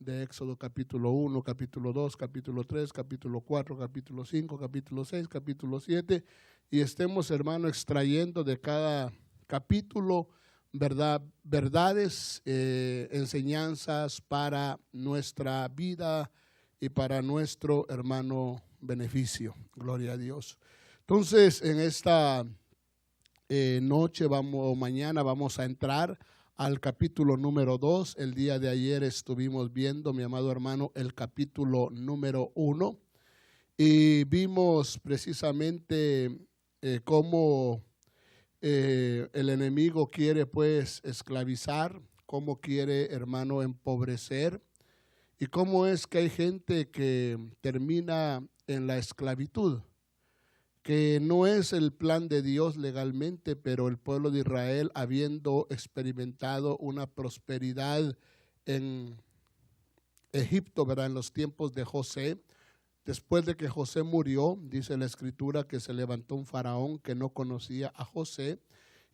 de Éxodo capítulo 1, capítulo 2, capítulo 3, capítulo 4, capítulo 5, capítulo 6, capítulo 7, y estemos, hermano, extrayendo de cada capítulo, verdades, enseñanzas para nuestra vida y para nuestro, hermano, beneficio. Gloria a Dios. Entonces, en esta noche mañana vamos a entrar al capítulo número 2. El día de ayer estuvimos viendo, mi amado hermano, el capítulo número 1 y vimos precisamente cómo el enemigo quiere pues esclavizar, cómo quiere, hermano, empobrecer, y cómo es que hay gente que termina en la esclavitud, que no es el plan de Dios legalmente, pero el pueblo de Israel, habiendo experimentado una prosperidad en Egipto, ¿verdad?, en los tiempos de José, después de que José murió, dice la Escritura que se levantó un faraón que no conocía a José,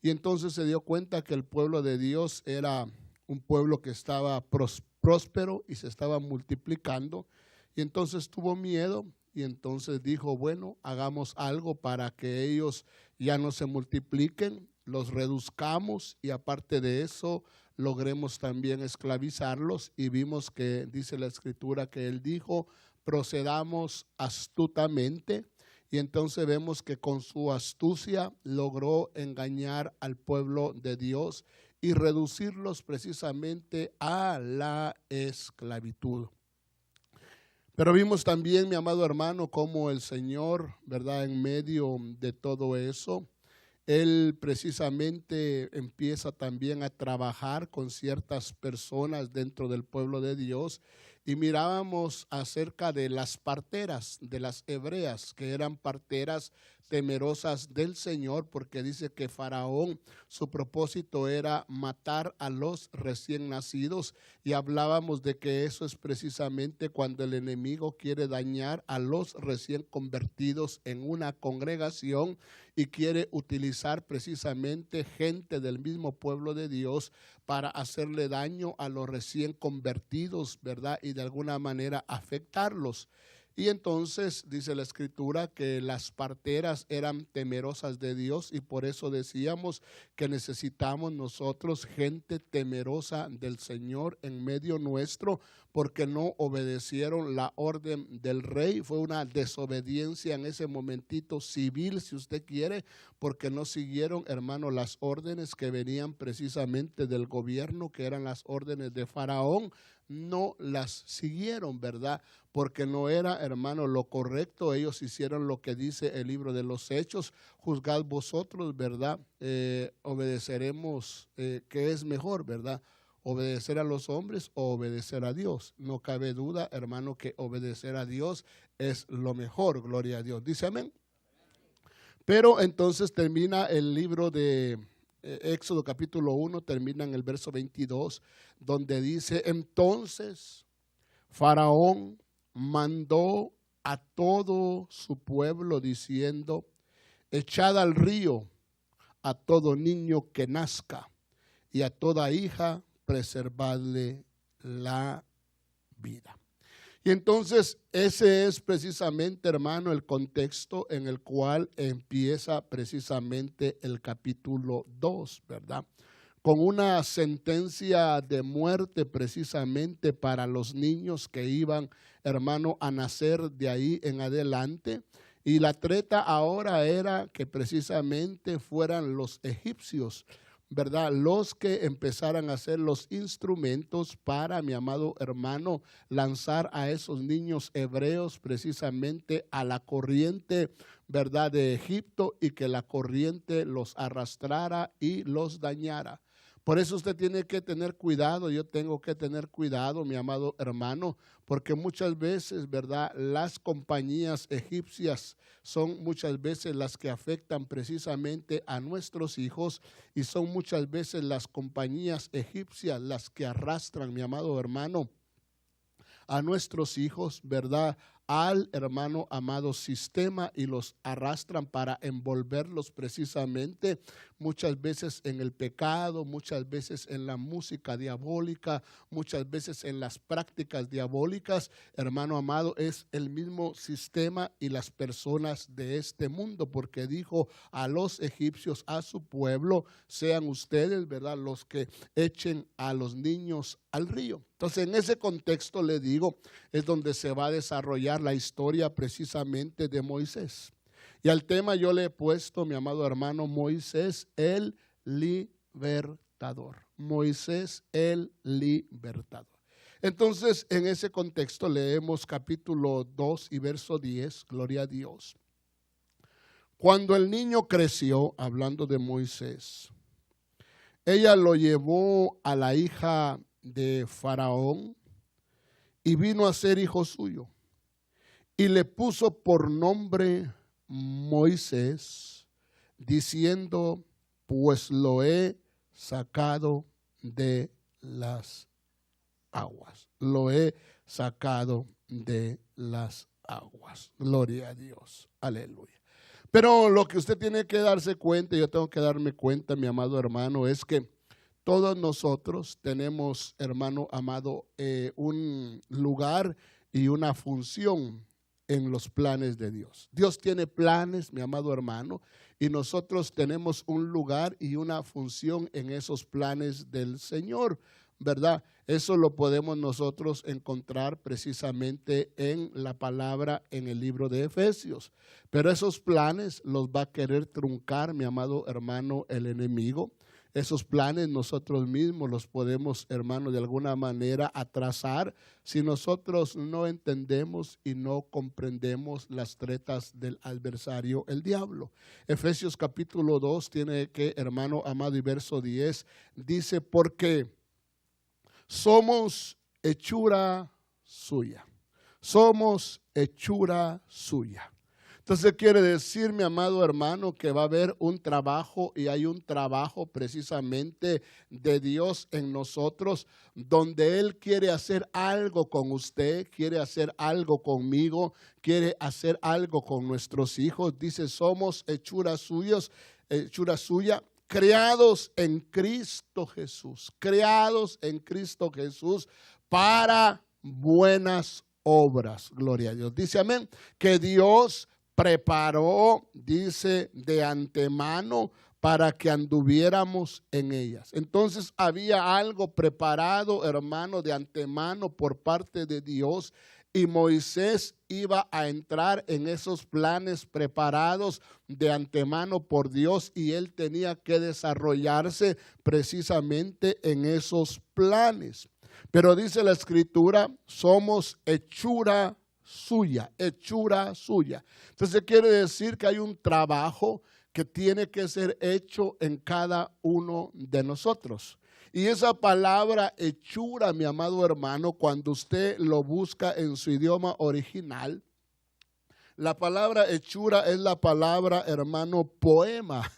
y entonces se dio cuenta que el pueblo de Dios era un pueblo que estaba próspero y se estaba multiplicando, y entonces tuvo miedo. Y entonces dijo, bueno, hagamos algo para que ellos ya no se multipliquen, los reduzcamos y aparte de eso logremos también esclavizarlos. Y vimos que dice la Escritura que él dijo, procedamos astutamente. Y entonces vemos que con su astucia logró engañar al pueblo de Dios y reducirlos precisamente a la esclavitud. Pero vimos también, mi amado hermano, cómo el Señor, ¿verdad?, en medio de todo eso, Él precisamente empieza también a trabajar con ciertas personas dentro del pueblo de Dios. Y mirábamos acerca de las parteras, de las hebreas, que eran parteras temerosas del Señor, porque dice que Faraón, su propósito era matar a los recién nacidos, y hablábamos de que eso es precisamente cuando el enemigo quiere dañar a los recién convertidos en una congregación y quiere utilizar precisamente gente del mismo pueblo de Dios para hacerle daño a los recién convertidos, ¿verdad?, y de alguna manera afectarlos. Y entonces dice la Escritura que las parteras eran temerosas de Dios, y por eso decíamos que necesitamos nosotros gente temerosa del Señor en medio nuestro, porque no obedecieron la orden del rey. Fue una desobediencia en ese momentito civil, si usted quiere, porque no siguieron, hermano, las órdenes que venían precisamente del gobierno, que eran las órdenes de Faraón. No las siguieron, ¿verdad?, porque no era, hermano, lo correcto. Ellos hicieron lo que dice el libro de los Hechos, juzgad vosotros, ¿verdad? Obedeceremos, ¿qué es mejor, verdad? Obedecer a los hombres o obedecer a Dios. No cabe duda, hermano, que obedecer a Dios es lo mejor, gloria a Dios. Dice amén. Pero entonces termina el libro de Éxodo capítulo 1, termina en el verso 22, donde dice, entonces Faraón mandó a todo su pueblo diciendo, echad al río a todo niño que nazca y a toda hija preservadle la vida. Y entonces ese es precisamente, hermano, el contexto en el cual empieza precisamente el capítulo 2, ¿verdad? Con una sentencia de muerte precisamente para los niños que iban, hermano, a nacer de ahí en adelante. Y la treta ahora era que precisamente fueran los egipcios, ¿verdad?, los que empezaran a hacer los instrumentos para, mi amado hermano, lanzar a esos niños hebreos precisamente a la corriente, ¿verdad?, de Egipto, y que la corriente los arrastrara y los dañara. Por eso usted tiene que tener cuidado, yo tengo que tener cuidado, mi amado hermano, porque muchas veces, ¿verdad?, las compañías egipcias son muchas veces las que afectan precisamente a nuestros hijos, y son muchas veces las compañías egipcias las que arrastran, mi amado hermano, a nuestros hijos, ¿verdad?, al hermano amado sistema y los arrastran para envolverlos precisamente muchas veces en el pecado, muchas veces en la música diabólica, muchas veces en las prácticas diabólicas. Hermano amado, es el mismo sistema y las personas de este mundo, porque dijo a los egipcios, a su pueblo, sean ustedes, ¿verdad?, los que echen a los niños al río. Entonces, en ese contexto, le digo, es donde se va a desarrollar la historia precisamente de Moisés. Y al tema yo le he puesto, mi amado hermano, Moisés el libertador. Moisés el libertador. Entonces, en ese contexto leemos capítulo 2 y verso 10, gloria a Dios. Cuando el niño creció, hablando de Moisés, ella lo llevó a la hija de Faraón y vino a ser hijo suyo. Y le puso por nombre Moisés, diciendo, pues lo he sacado de las aguas. Lo he sacado de las aguas. Gloria a Dios. Aleluya. Pero lo que usted tiene que darse cuenta, yo tengo que darme cuenta, mi amado hermano, es que todos nosotros tenemos, hermano amado, un lugar y una función en los planes de Dios. Dios tiene planes, mi amado hermano, y nosotros tenemos un lugar y una función en esos planes del Señor, ¿verdad? Eso lo podemos nosotros encontrar precisamente en la palabra en el libro de Efesios. Pero esos planes los va a querer truncar, mi amado hermano, el enemigo. Esos planes nosotros mismos los podemos, hermano, de alguna manera atrasar si nosotros no entendemos y no comprendemos las tretas del adversario, el diablo. Efesios capítulo 2 tiene que, hermano amado, y verso 10, dice, porque somos hechura suya. Somos hechura suya. Entonces quiere decir, mi amado hermano, que va a haber un trabajo y hay un trabajo precisamente de Dios en nosotros, donde Él quiere hacer algo con usted, quiere hacer algo conmigo, quiere hacer algo con nuestros hijos. Dice, somos hechura suya, creados en Cristo Jesús, creados en Cristo Jesús para buenas obras. Gloria a Dios. Dice amén, que Dios preparó, dice, de antemano para que anduviéramos en ellas. Entonces había algo preparado, hermano, de antemano por parte de Dios, y Moisés iba a entrar en esos planes preparados de antemano por Dios, y él tenía que desarrollarse precisamente en esos planes. Pero dice la Escritura, somos hechura suya, hechura suya. Entonces quiere decir que hay un trabajo que tiene que ser hecho en cada uno de nosotros. Y esa palabra hechura, mi amado hermano, cuando usted lo busca en su idioma original, la palabra hechura es la palabra, hermano, poema.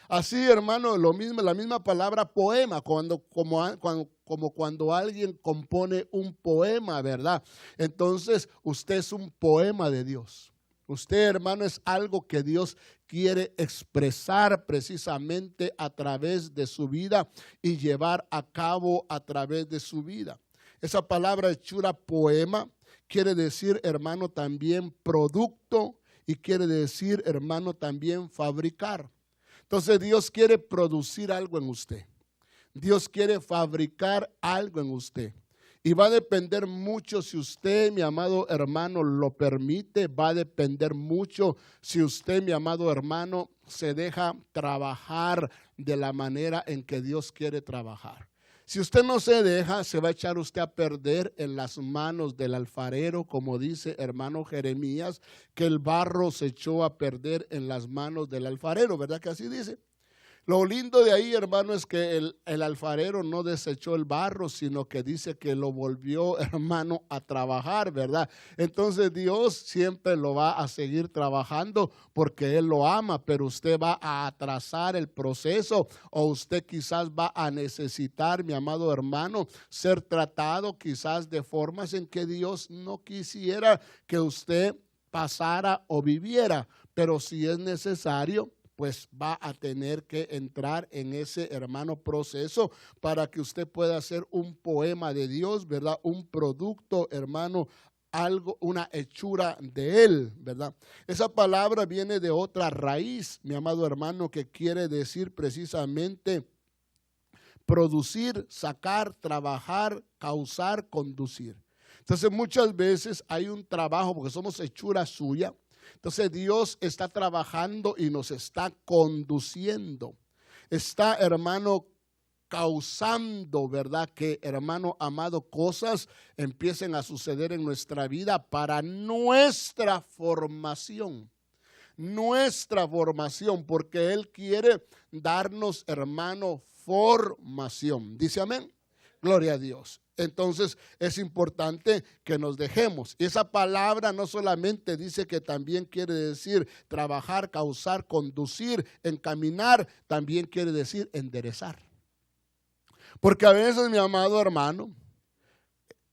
Así, hermano, la misma palabra poema, como cuando alguien compone un poema, ¿verdad? Entonces, usted es un poema de Dios. Usted, hermano, es algo que Dios quiere expresar precisamente a través de su vida y llevar a cabo a través de su vida. Esa palabra hechura poema quiere decir, hermano, también producto, y quiere decir, hermano, también fabricar. Entonces Dios quiere producir algo en usted. Dios quiere fabricar algo en usted. Y va a depender mucho si usted, mi amado hermano, lo permite. Va a depender mucho si usted, mi amado hermano, se deja trabajar de la manera en que Dios quiere trabajar. Si usted no se deja, se va a echar usted a perder en las manos del alfarero, como dice hermano Jeremías, que el barro se echó a perder en las manos del alfarero, ¿verdad que así dice? Lo lindo de ahí, hermano, es que el alfarero no desechó el barro, sino que dice que lo volvió, hermano, a trabajar, ¿verdad? Entonces Dios siempre lo va a seguir trabajando porque Él lo ama, pero usted va a atrasar el proceso, o usted quizás va a necesitar, mi amado hermano, ser tratado quizás de formas en que Dios no quisiera que usted pasara o viviera, pero si es necesario, pues va a tener que entrar en ese, hermano, proceso para que usted pueda hacer un poema de Dios, ¿verdad? Un producto, hermano, algo, una hechura de Él, ¿verdad? Esa palabra viene de otra raíz, mi amado hermano, que quiere decir precisamente producir, sacar, trabajar, causar, conducir. Entonces muchas veces hay un trabajo porque somos hechura suya. Entonces Dios está trabajando y nos está conduciendo. Está, hermano, causando, ¿verdad? Que, hermano amado, cosas empiecen a suceder en nuestra vida para nuestra formación. Nuestra formación, porque Él quiere darnos, hermano, formación. ¿Dice amén? Gloria a Dios. Entonces es importante que nos dejemos. Y esa palabra no solamente dice que también quiere decir trabajar, causar, conducir, encaminar, también quiere decir enderezar. Porque a veces, mi amado hermano,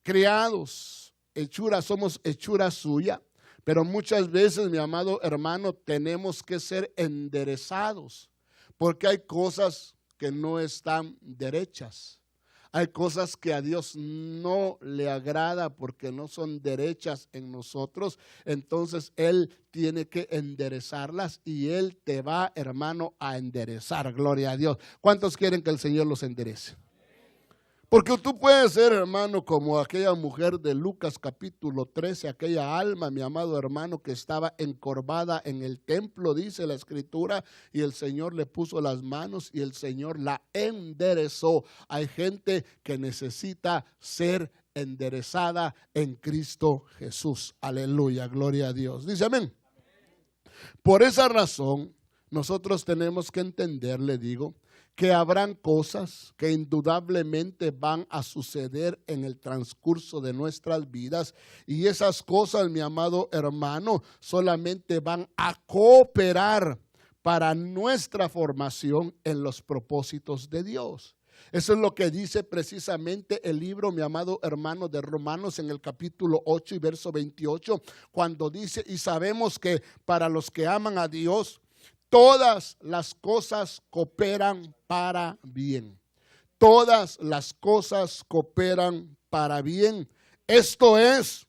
criados, hechura, somos hechura suya, pero muchas veces, mi amado hermano, tenemos que ser enderezados, porque hay cosas que no están derechas. Hay cosas que a Dios no le agrada porque no son derechas en nosotros. Entonces Él tiene que enderezarlas y Él te va, hermano, a enderezar. Gloria a Dios. ¿Cuántos quieren que el Señor los enderece? Porque tú puedes ser, hermano, como aquella mujer de Lucas capítulo 13, aquella alma, mi amado hermano, que estaba encorvada en el templo, dice la Escritura, y el Señor le puso las manos y el Señor la enderezó. Hay gente que necesita ser enderezada en Cristo Jesús. Aleluya, gloria a Dios. Dice amén. Por esa razón, nosotros tenemos que entender, le digo, que habrán cosas que indudablemente van a suceder en el transcurso de nuestras vidas, y esas cosas, mi amado hermano, solamente van a cooperar para nuestra formación en los propósitos de Dios. Eso es lo que dice precisamente el libro, mi amado hermano, de Romanos en el capítulo 8 y verso 28, cuando dice: y sabemos que para los que aman a Dios, todas las cosas cooperan para bien. Todas las cosas cooperan para bien. Esto es,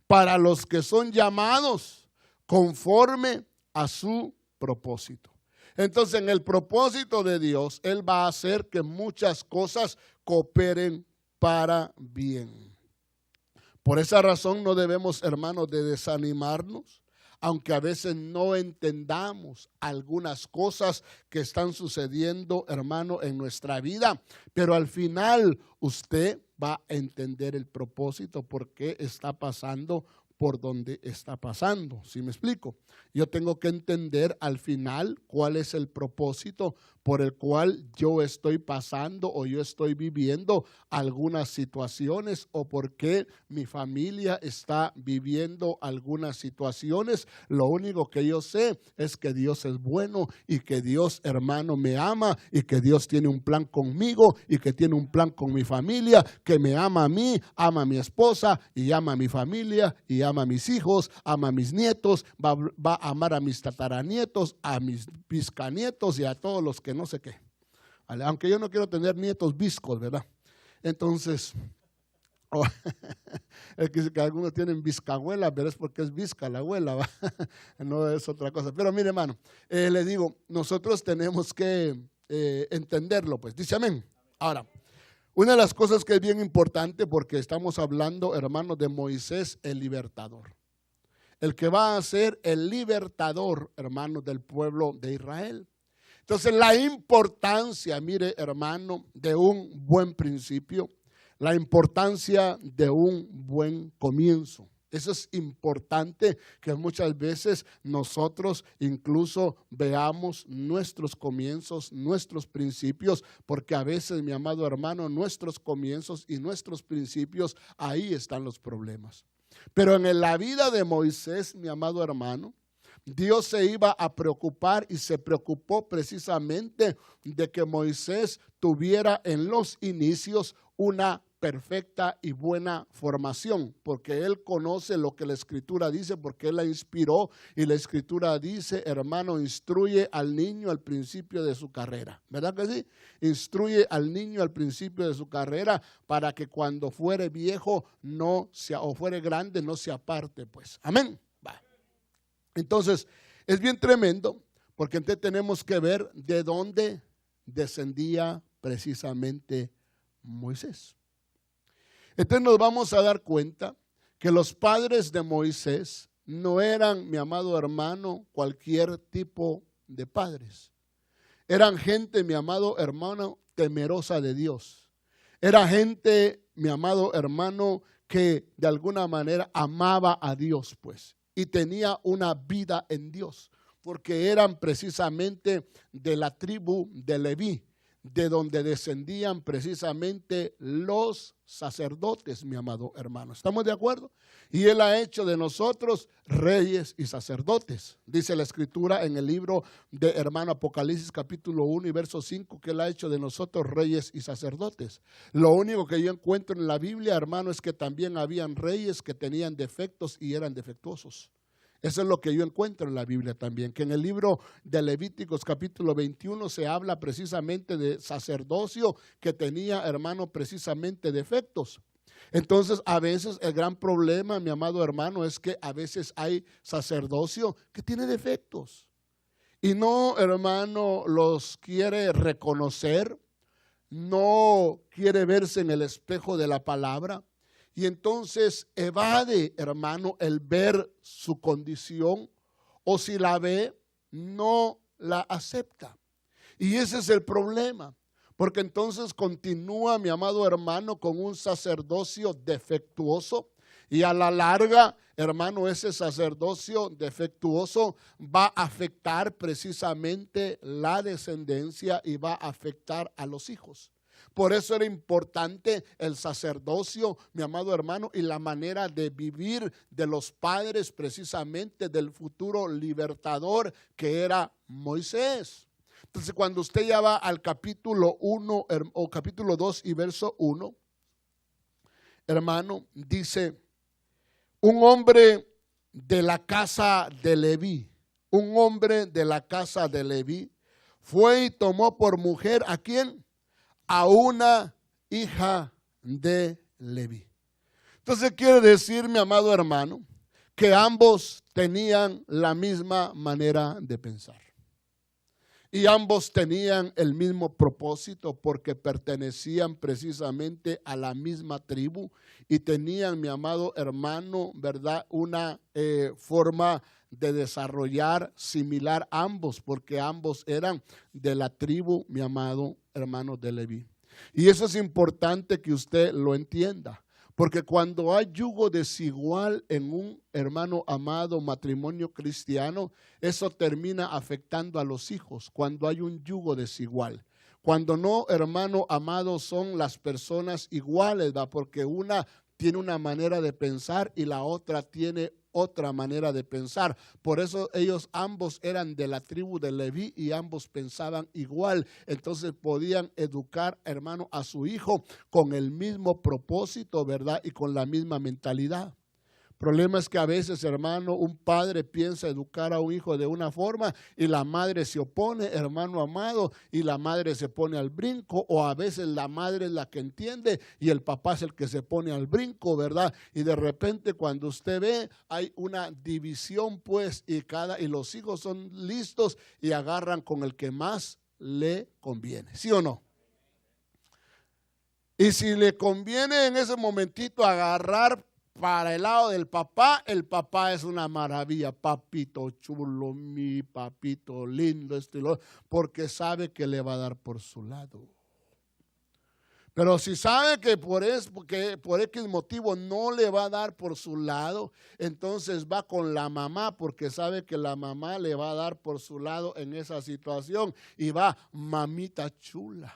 para los que son llamados conforme a su propósito. Entonces, en el propósito de Dios, Él va a hacer que muchas cosas cooperen para bien. Por esa razón no debemos, hermanos, de desanimarnos, aunque a veces no entendamos algunas cosas que están sucediendo, hermano, en nuestra vida, pero al final usted va a entender el propósito, por qué está pasando por donde está pasando. ¿Sí me explico? Yo tengo que entender al final cuál es el propósito por el cual yo estoy pasando o yo estoy viviendo algunas situaciones, o por qué mi familia está viviendo algunas situaciones. Lo único que yo sé es que Dios es bueno y que Dios, hermano, me ama, y que Dios tiene un plan conmigo y que tiene un plan con mi familia, que me ama a mí, ama a mi esposa y ama a mi familia y ama a mis hijos, ama a mis nietos, va a amar a mis tataranietos, a mis biscanietos y a todos los que no sé qué. ¿Vale? Aunque yo no quiero tener nietos viscos, ¿verdad? Entonces, es que algunos tienen biscabuela, pero es porque es visca la abuela, ¿va? No es otra cosa. Pero mire, hermano, le digo, nosotros tenemos que entenderlo, pues. Dice amén. Ahora, una de las cosas que es bien importante, porque estamos hablando, hermanos, de Moisés, el libertador. El que va a ser el libertador, hermanos, del pueblo de Israel. Entonces, la importancia, mire, hermano, de un buen principio, la importancia de un buen comienzo. Eso es importante, que muchas veces nosotros incluso veamos nuestros comienzos, nuestros principios, porque a veces, mi amado hermano, nuestros comienzos y nuestros principios, ahí están los problemas. Pero en la vida de Moisés, mi amado hermano, Dios se iba a preocupar y se preocupó precisamente de que Moisés tuviera en los inicios una perfecta y buena formación, porque él conoce lo que la Escritura dice, porque él la inspiró, y la Escritura dice, hermano, instruye al niño al principio de su carrera, ¿verdad que sí? Instruye al niño al principio de su carrera para que cuando fuere viejo o fuere grande no se aparte, pues, amén. Va. Entonces, es bien tremendo, porque entonces tenemos que ver de dónde descendía precisamente Moisés. Entonces nos vamos a dar cuenta que los padres de Moisés no eran, mi amado hermano, cualquier tipo de padres. Eran gente, mi amado hermano, temerosa de Dios. Era gente, mi amado hermano, que de alguna manera amaba a Dios, pues, y tenía una vida en Dios, porque eran precisamente de la tribu de Leví, de donde descendían precisamente los sacerdotes, mi amado hermano. ¿Estamos de acuerdo? Y Él ha hecho de nosotros reyes y sacerdotes. Dice la Escritura en el libro de hermano Apocalipsis capítulo 1 y verso 5 que Él ha hecho de nosotros reyes y sacerdotes. Lo único que yo encuentro en la Biblia, hermano, es que también habían reyes que tenían defectos y eran defectuosos. Eso es lo que yo encuentro en la Biblia también, que en el libro de Levíticos capítulo 21 se habla precisamente de sacerdocio que tenía, hermano, precisamente defectos. Entonces, a veces el gran problema, mi amado hermano, es que a veces hay sacerdocio que tiene defectos y no, hermano, los quiere reconocer, no quiere verse en el espejo de la palabra. Y entonces evade, hermano, el ver su condición, o si la ve, no la acepta. Y ese es el problema, porque entonces continúa, mi amado hermano, con un sacerdocio defectuoso. Y a la larga, hermano, ese sacerdocio defectuoso va a afectar precisamente la descendencia y va a afectar a los hijos. Por eso era importante el sacerdocio, mi amado hermano, y la manera de vivir de los padres precisamente del futuro libertador que era Moisés. Entonces, cuando usted ya va al capítulo 1 o capítulo 2 y verso 1, hermano, dice, un hombre de la casa de Leví, un hombre de la casa de Leví fue y tomó por mujer, ¿a quién? A una hija de Leví. Entonces quiere decir, mi amado hermano, que ambos tenían la misma manera de pensar. Y ambos tenían el mismo propósito porque pertenecían precisamente a la misma tribu y tenían, mi amado hermano, ¿verdad? Una forma de desarrollar similar ambos, porque ambos eran de la tribu, mi amado hermano, de Leví. Y eso es importante que usted lo entienda, porque cuando hay yugo desigual en un, hermano amado, matrimonio cristiano, eso termina afectando a los hijos, cuando hay un yugo desigual. Cuando no, hermano amado, son las personas iguales, ¿verdad? Porque una tiene una manera de pensar y la otra tiene otra manera de pensar. Por eso ellos ambos eran de la tribu de Leví y ambos pensaban igual. Entonces podían educar, hermano, a su hijo con el mismo propósito, ¿verdad? Y con la misma mentalidad. El problema es que a veces, hermano, un padre piensa educar a un hijo de una forma y la madre se opone, hermano amado, y la madre se pone al brinco, o a veces la madre es la que entiende y el papá es el que se pone al brinco, ¿verdad? Y de repente cuando usted ve hay una división, pues, y los hijos son listos y agarran con el que más le conviene, ¿sí o no? Y si le conviene en ese momentito agarrar para el lado del papá, el papá es una maravilla, papito chulo, mi papito lindo, porque sabe que le va a dar por su lado. Pero si sabe que porque por X motivo no le va a dar por su lado, entonces va con la mamá porque sabe que la mamá le va a dar por su lado en esa situación y va, mamita chula.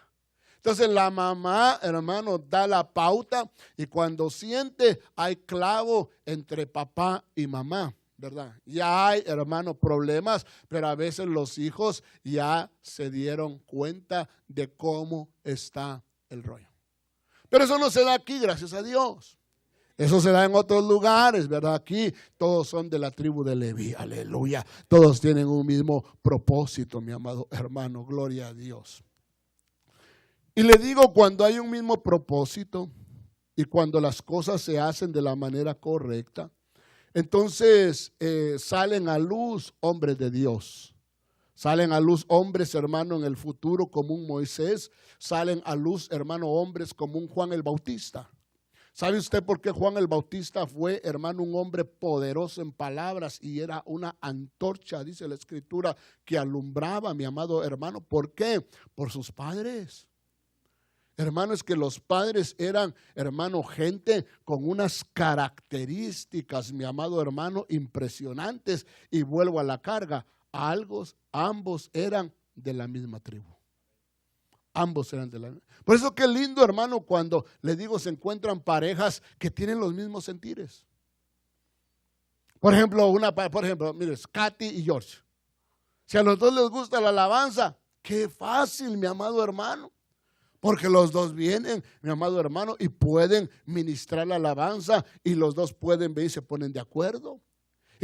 Entonces la mamá, hermano, da la pauta y cuando siente hay clavo entre papá y mamá, ¿verdad? Ya hay, hermano, problemas, pero a veces los hijos ya se dieron cuenta de cómo está el rollo. Pero eso no se da aquí, gracias a Dios. Eso se da en otros lugares, ¿verdad? Aquí todos son de la tribu de Leví, aleluya. Todos tienen un mismo propósito, mi amado hermano, gloria a Dios. Y le digo, cuando hay un mismo propósito y cuando las cosas se hacen de la manera correcta, entonces salen a luz hombres de Dios. Salen a luz hombres, hermano, en el futuro como un Moisés. Salen a luz, hermano, hombres como un Juan el Bautista. ¿Sabe usted por qué Juan el Bautista fue, hermano, un hombre poderoso en palabras y era una antorcha, dice la Escritura, que alumbraba, mi amado hermano? ¿Por qué? Por sus padres. Hermano, es que los padres eran, hermano, gente con unas características, mi amado hermano, impresionantes. Y vuelvo a la carga. Ambos eran de la misma tribu. Ambos eran de la misma. Por eso qué lindo, hermano, cuando le digo se encuentran parejas que tienen los mismos sentires. Por ejemplo, mire, Katy y George. Si a los dos les gusta la alabanza, qué fácil, mi amado hermano. Porque los dos vienen, mi amado hermano, y pueden ministrar la alabanza y los dos pueden ver y se ponen de acuerdo.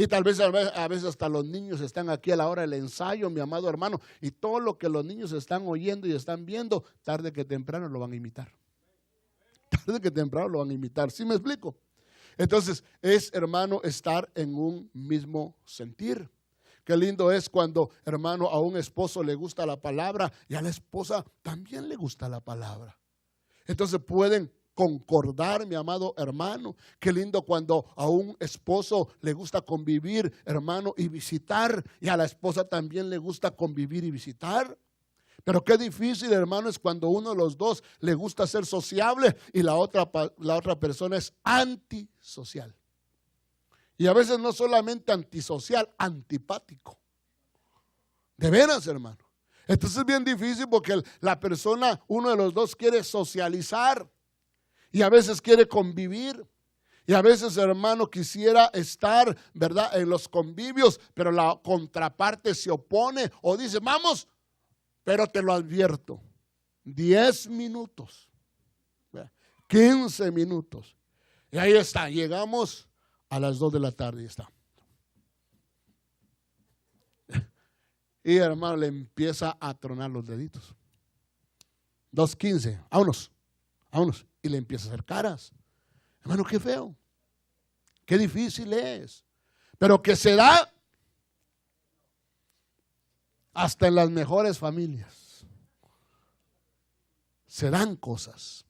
Y tal vez a veces hasta los niños están aquí a la hora del ensayo, mi amado hermano, y todo lo que los niños están oyendo y están viendo, tarde que temprano lo van a imitar. Tarde que temprano lo van a imitar. ¿Sí me explico? Entonces es, hermano, estar en un mismo sentir. Qué lindo es cuando, hermano, a un esposo le gusta la palabra y a la esposa también le gusta la palabra. Entonces pueden concordar, mi amado hermano. Qué lindo cuando a un esposo le gusta convivir, hermano, y visitar, y a la esposa también le gusta convivir y visitar. Pero qué difícil, hermano, es cuando uno de los dos le gusta ser sociable y la otra persona es antisocial. Y a veces no solamente antisocial, antipático. De veras, hermano. Entonces es bien difícil porque la persona, uno de los dos quiere socializar. Y a veces quiere convivir. Y a veces, hermano, quisiera estar, ¿verdad?, en los convivios, pero la contraparte se opone o dice, vamos, pero te lo advierto, 10 minutos, 15 minutos. Y ahí está, llegamos a las 2 de la tarde y está. Y hermano, le empieza a tronar los deditos. 2:15, vámonos. Y le empieza a hacer caras. Hermano, qué feo. Qué difícil es. Pero que se da hasta en las mejores familias. Se dan cosas.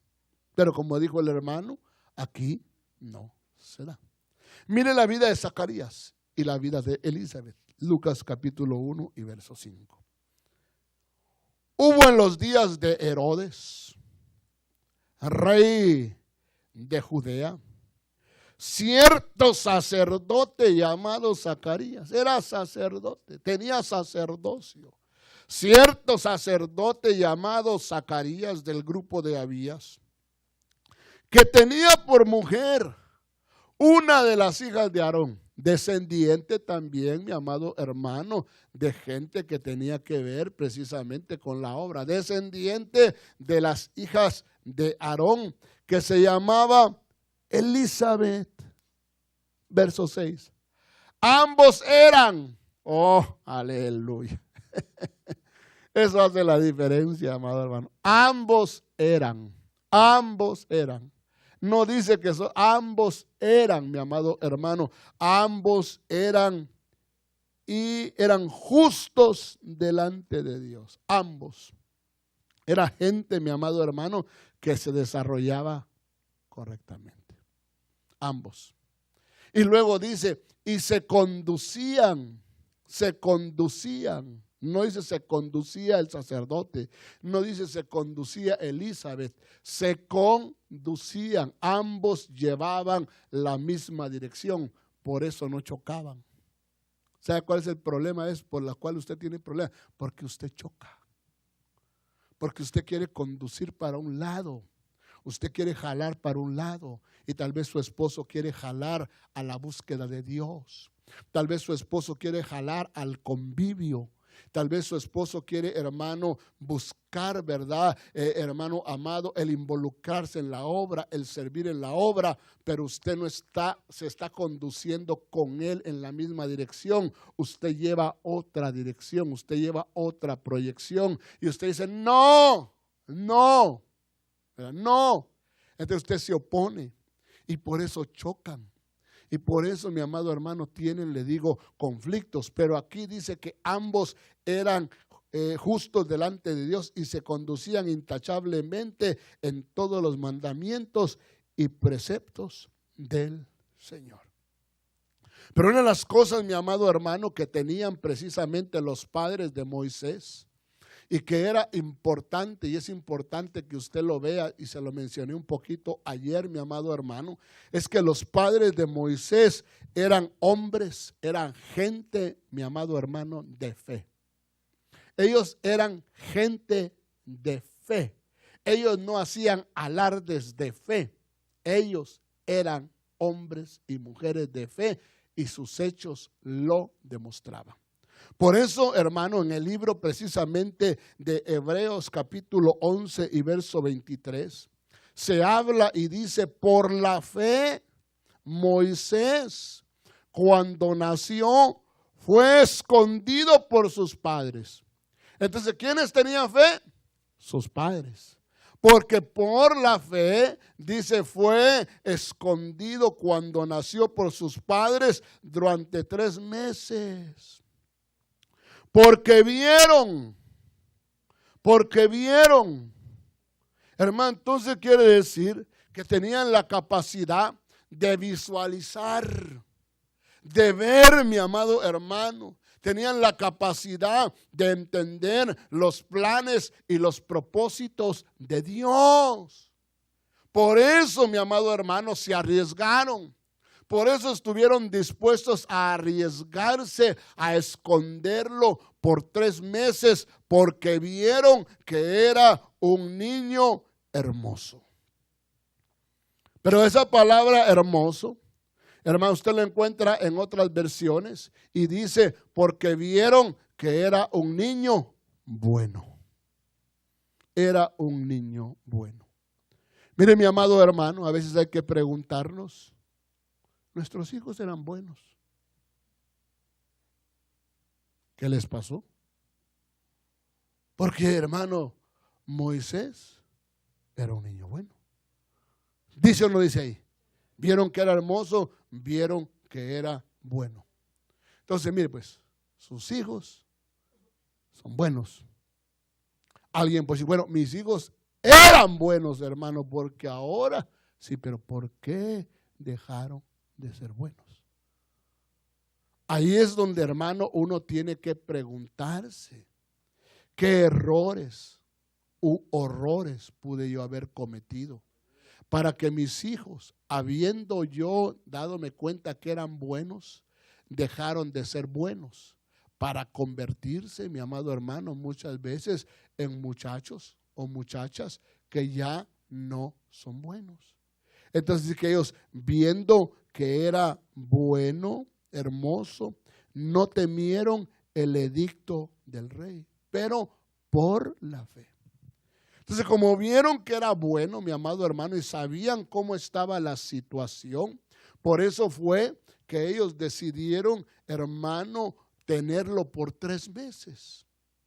Pero como dijo el hermano, aquí no se da. Mire la vida de Zacarías y la vida de Elizabeth. Lucas capítulo 1 y verso 5. Hubo en los días de Herodes, rey de Judea, cierto sacerdote llamado Zacarías. Era sacerdote, tenía sacerdocio. Cierto sacerdote llamado Zacarías del grupo de Abías, que tenía por mujer una de las hijas de Aarón, descendiente también, mi amado hermano, de gente que tenía que ver precisamente con la obra, descendiente de las hijas de Aarón, que se llamaba Elizabeth. Verso 6. Ambos eran, oh, aleluya. Eso hace la diferencia, amado hermano. Ambos eran. No dice que son, ambos eran, mi amado hermano. Ambos eran y eran justos delante de Dios. Ambos. Era gente, mi amado hermano, que se desarrollaba correctamente. Ambos. Y luego dice, y se conducían No dice se conducía el sacerdote, no dice se conducía Elizabeth, se conducían, ambos llevaban la misma dirección, por eso no chocaban. ¿Sabe cuál es el problema? Es por la cual usted tiene problemas, porque usted choca, porque usted quiere conducir para un lado. Usted quiere jalar para un lado y tal vez su esposo quiere jalar a la búsqueda de Dios. Tal vez su esposo quiere jalar al convivio. Tal vez su esposo quiere, hermano, buscar, ¿verdad? Hermano amado, el involucrarse en la obra, el servir en la obra, pero usted no está, se está conduciendo con él en la misma dirección. Usted lleva otra dirección, usted lleva otra proyección y usted dice, no, no. No, entonces usted se opone y por eso chocan. Y por eso, mi amado hermano, tienen, le digo, conflictos. Pero aquí dice que ambos eran justos delante de Dios y se conducían intachablemente en todos los mandamientos y preceptos del Señor. Pero una de las cosas, mi amado hermano, que tenían precisamente los padres de Moisés, y que era importante, y es importante que usted lo vea, y se lo mencioné un poquito ayer, mi amado hermano, es que los padres de Moisés eran hombres, eran gente, mi amado hermano, de fe. Ellos eran gente de fe. Ellos no hacían alardes de fe. Ellos eran hombres y mujeres de fe, y sus hechos lo demostraban. Por eso, hermano, en el libro precisamente de Hebreos capítulo 11 y verso 23, se habla y dice, por la fe, Moisés, cuando nació, fue escondido por sus padres. Entonces, ¿quiénes tenían fe? Sus padres. Porque por la fe, dice, fue escondido cuando nació por sus padres durante 3 meses. Porque vieron. Hermano, entonces quiere decir que tenían la capacidad de visualizar, de ver, mi amado hermano. Tenían la capacidad de entender los planes y los propósitos de Dios. Por eso, mi amado hermano, se arriesgaron. Por eso estuvieron dispuestos a arriesgarse, a esconderlo por 3 meses, porque vieron que era un niño hermoso. Pero esa palabra hermoso, hermano, usted lo encuentra en otras versiones y dice, porque vieron que era un niño bueno. Era un niño bueno. Mire, mi amado hermano, a veces hay que preguntarnos, ¿nuestros hijos eran buenos? ¿Qué les pasó? Porque, hermano, Moisés era un niño bueno. ¿Dice o no dice ahí? Vieron que era hermoso, vieron que era bueno. Entonces, mire pues, sus hijos son buenos. Alguien pues, bueno, mis hijos eran buenos, hermano, porque ahora, sí, pero ¿por qué dejaron de ser buenos? Ahí es donde, hermano, uno tiene que preguntarse qué errores u horrores pude yo haber cometido para que mis hijos, habiendo yo dadome cuenta que eran buenos, dejaron de ser buenos para convertirse, mi amado hermano, muchas veces en muchachos o muchachas que ya no son buenos. Entonces, que ellos, viendo que era bueno, hermoso, no temieron el edicto del rey, pero por la fe. Entonces, como vieron que era bueno, mi amado hermano, y sabían cómo estaba la situación, por eso fue que ellos decidieron, hermano, tenerlo por 3 meses.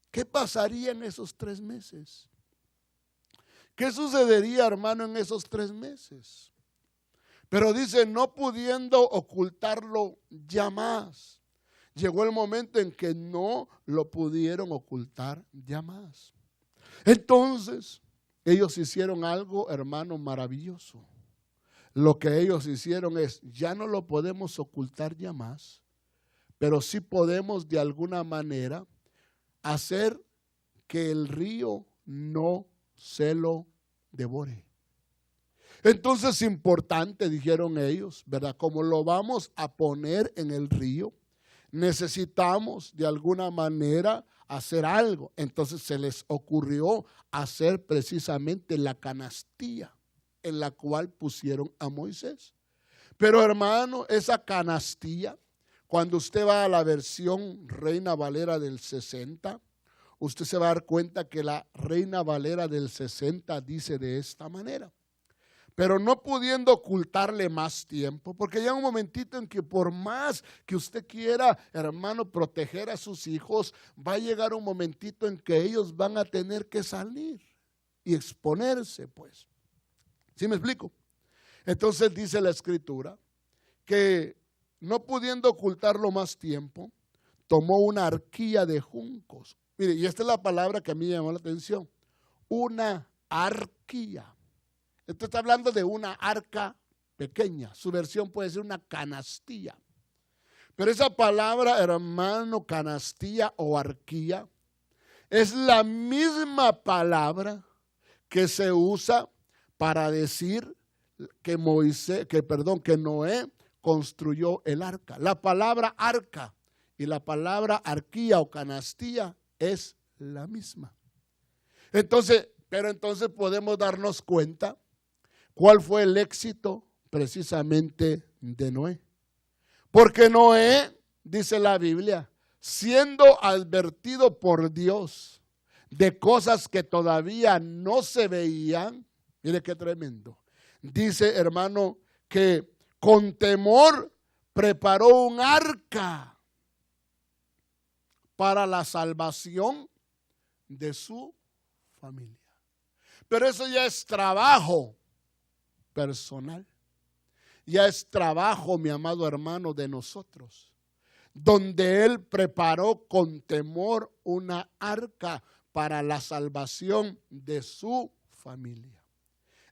¿Qué pasaría en esos 3 meses? ¿Qué sucedería, hermano, en esos 3 meses? Pero dice, no pudiendo ocultarlo ya más. Llegó el momento en que no lo pudieron ocultar ya más. Entonces, ellos hicieron algo, hermano, maravilloso. Lo que ellos hicieron es, ya no lo podemos ocultar ya más, pero sí podemos de alguna manera hacer que el río no se lo devore. Entonces es importante, dijeron ellos, ¿verdad? Como lo vamos a poner en el río, necesitamos de alguna manera hacer algo. Entonces se les ocurrió hacer precisamente la canastilla en la cual pusieron a Moisés. Pero hermano, esa canastilla, cuando usted va a la versión Reina Valera del 60, usted se va a dar cuenta que la Reina Valera del 60 dice de esta manera: pero no pudiendo ocultarle más tiempo, porque llega un momentito en que por más que usted quiera, hermano, proteger a sus hijos, va a llegar un momentito en que ellos van a tener que salir y exponerse, pues. ¿Sí me explico? Entonces dice la Escritura que no pudiendo ocultarlo más tiempo, tomó una arquilla de juncos. Mire, y esta es la palabra que a mí me llamó la atención. Una arquilla. Esto está hablando de una arca pequeña. Su versión puede ser una canastilla. Pero esa palabra, hermano, canastilla o arquilla, es la misma palabra que se usa para decir que Noé construyó el arca. La palabra arca y la palabra arquilla o canastilla es la misma. Entonces podemos darnos cuenta cuál fue el éxito precisamente de Noé. Porque Noé, dice la Biblia, siendo advertido por Dios de cosas que todavía no se veían, mire qué tremendo. Dice, hermano, que con temor preparó un arca para la salvación de su familia. Pero eso ya es trabajo personal. Ya es trabajo, mi amado hermano, de nosotros, donde él preparó con temor una arca para la salvación de su familia.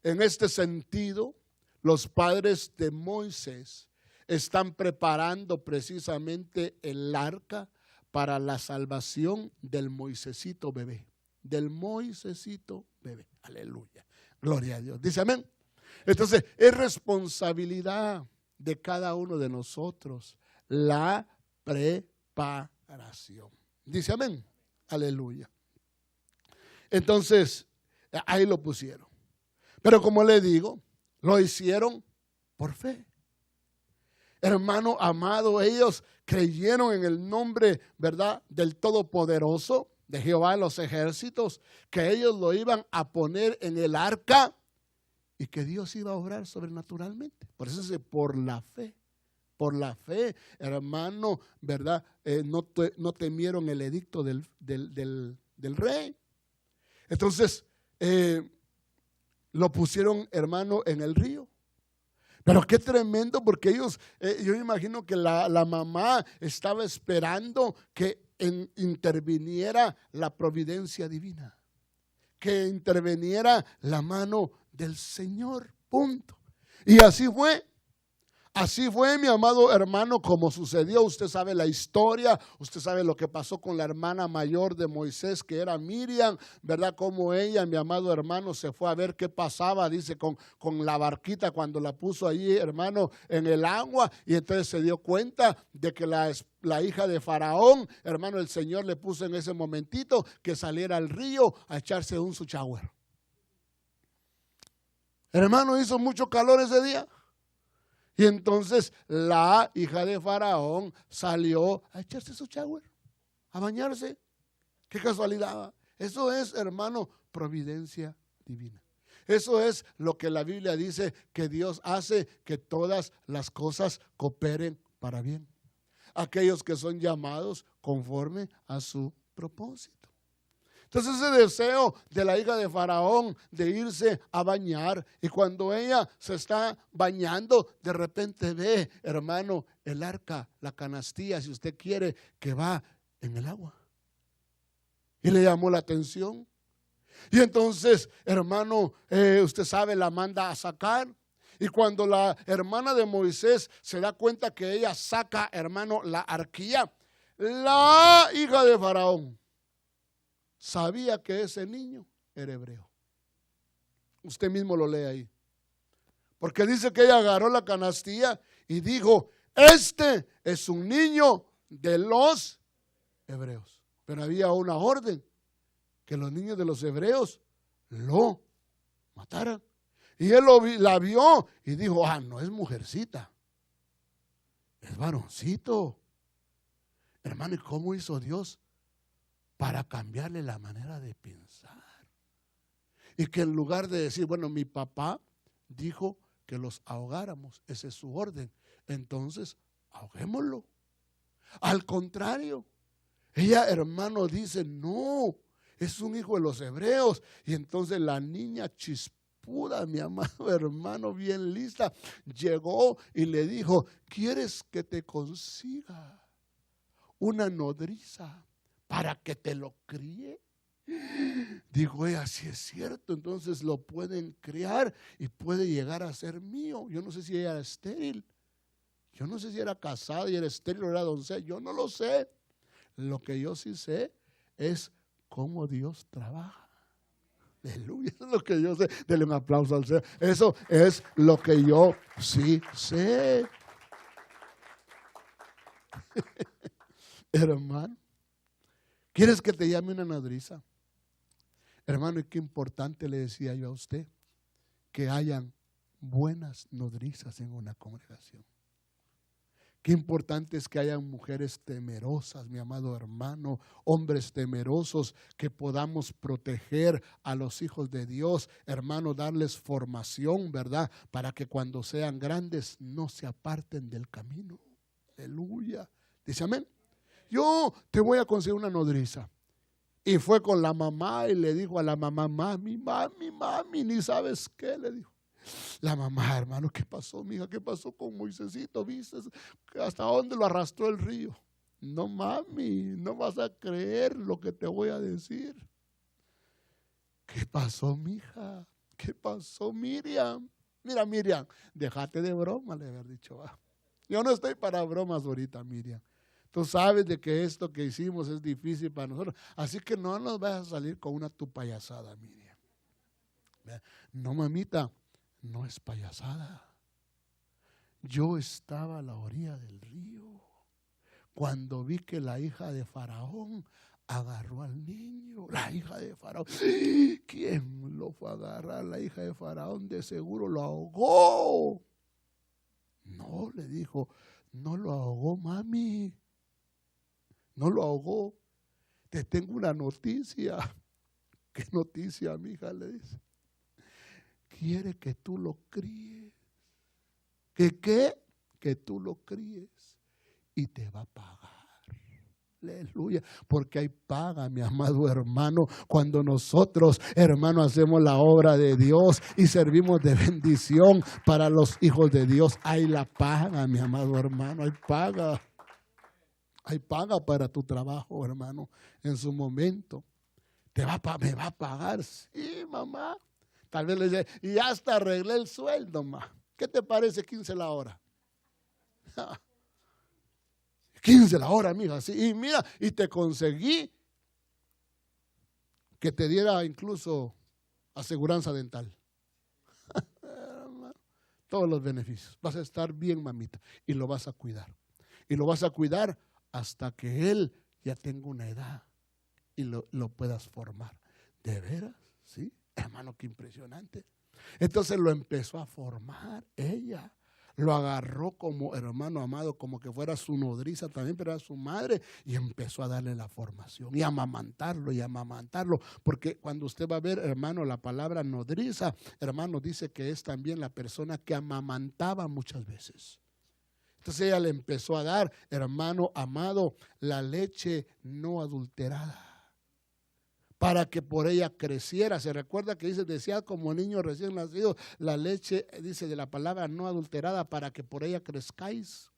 En este sentido, los padres de Moisés están preparando precisamente el arca para la salvación del Moisésito bebé. Del Moisésito bebé. Aleluya. Gloria a Dios. Dice amén. Entonces, es responsabilidad de cada uno de nosotros la preparación. Dice amén. Aleluya. Entonces, ahí lo pusieron. Pero como le digo, lo hicieron por fe. Hermano amado, ellos creyeron en el nombre, ¿verdad?, del Todopoderoso, de Jehová de los ejércitos, que ellos lo iban a poner en el arca y que Dios iba a obrar sobrenaturalmente. Por eso dice, por la fe. Por la fe, hermano, ¿verdad? No temieron el edicto del rey. Entonces, lo pusieron, hermano, en el río. Pero qué tremendo, porque ellos, yo me imagino que la mamá estaba esperando que interviniera la providencia divina, que interviniera la mano del Señor, punto. Y así fue. Así fue, mi amado hermano, como sucedió. Usted sabe la historia, usted sabe lo que pasó con la hermana mayor de Moisés, que era Miriam, ¿verdad? Como ella, mi amado hermano, se fue a ver qué pasaba, dice, con la barquita cuando la puso allí, hermano, en el agua, y entonces se dio cuenta de que la hija de Faraón, hermano, el Señor le puso en ese momentito que saliera al río a echarse un su shower. Hermano, hizo mucho calor ese día. Y entonces la hija de Faraón salió a echarse su shower, a bañarse. Qué casualidad. Eso es, hermano, providencia divina. Eso es lo que la Biblia dice, que Dios hace que todas las cosas cooperen para bien. Aquellos que son llamados conforme a su propósito. Entonces ese deseo de la hija de Faraón de irse a bañar, y cuando ella se está bañando, de repente ve, hermano, el arca, la canastilla, si usted quiere, que va en el agua. Y le llamó la atención. Y entonces, hermano, usted sabe, la manda a sacar. Y cuando la hermana de Moisés se da cuenta que ella saca, hermano, la arquilla, la hija de Faraón sabía que ese niño era hebreo. Usted mismo lo lee ahí. Porque dice que ella agarró la canastilla y dijo, este es un niño de los hebreos. Pero había una orden, que los niños de los hebreos lo mataran. Y él la vio y dijo, no es mujercita, es varoncito. Hermano, ¿y cómo hizo Dios para cambiarle la manera de pensar? Y que en lugar de decir, bueno, mi papá dijo que los ahogáramos, esa es su orden, entonces ahoguémoslo. Al contrario, ella, hermano, dice, no, es un hijo de los hebreos. Y entonces la niña chispuda, mi amado hermano, bien lista, llegó y le dijo, ¿quieres que te consiga una nodriza para que te lo críe? Dijo ella, sí es cierto, entonces lo pueden criar y puede llegar a ser mío. Yo no sé si ella era estéril, yo no sé si era casada y era estéril o era doncella, yo no lo sé. Lo que yo sí sé es cómo Dios trabaja. Aleluya, eso es lo que yo sé. Denle un aplauso al Señor. Eso es lo que yo sí sé. Hermano, ¿quieres que te llame una nodriza? Hermano, y qué importante le decía yo a usted, que hayan buenas nodrizas en una congregación. Qué importante es que hayan mujeres temerosas, mi amado hermano, hombres temerosos, que podamos proteger a los hijos de Dios, hermano, darles formación, ¿verdad? Para que cuando sean grandes no se aparten del camino. Aleluya. Dice amén. Yo te voy a conseguir una nodriza. Y fue con la mamá y le dijo a la mamá, mami, ni sabes qué, le dijo. La mamá, hermano, ¿qué pasó, mija? ¿Qué pasó con Moisésito? ¿Viste hasta dónde lo arrastró el río? No, mami, no vas a creer lo que te voy a decir. ¿Qué pasó, mija? ¿Qué pasó, Miriam? Mira, Miriam, déjate de broma, le había dicho. Yo no estoy para bromas ahorita, Miriam. Tú sabes de que esto que hicimos es difícil para nosotros. Así que no nos vas a salir con una tu payasada, Miriam. No, mamita, no es payasada. Yo estaba a la orilla del río cuando vi que la hija de Faraón agarró al niño. La hija de Faraón. ¿Quién lo fue a agarrar? La hija de Faraón de seguro lo ahogó. No, le dijo, no lo ahogó, mami. No lo ahogó. Te tengo una noticia. ¿Qué noticia, mija? Le dice. Quiere que tú lo críes. ¿Que qué? Que tú lo críes y te va a pagar. Aleluya, porque hay paga, mi amado hermano, cuando nosotros, hermano, hacemos la obra de Dios y servimos de bendición para los hijos de Dios. Hay la paga, mi amado hermano, hay paga. Hay paga para tu trabajo, hermano, en su momento. Me va a pagar, sí, mamá. Tal vez le dice, y hasta arreglé el sueldo, ma. ¿Qué te parece 15 la hora? 15 la hora, mija. Sí. Y mira, y te conseguí que te diera incluso aseguranza dental. Todos los beneficios. Vas a estar bien, mamita. Y lo vas a cuidar. Y lo vas a cuidar hasta que él ya tenga una edad y lo puedas formar. ¿De veras? ¿Sí? Hermano, qué impresionante. Entonces lo empezó a formar ella. Lo agarró como hermano amado, como que fuera su nodriza también, pero era su madre, y empezó a darle la formación y a amamantarlo, porque cuando usted va a ver, hermano, la palabra nodriza, hermano, dice que es también la persona que amamantaba muchas veces. Entonces ella le empezó a dar, hermano amado, la leche no adulterada, para que por ella creciera. Se recuerda que dice, decía como niño recién nacido, la leche, dice de la palabra no adulterada, para que por ella crezcáis.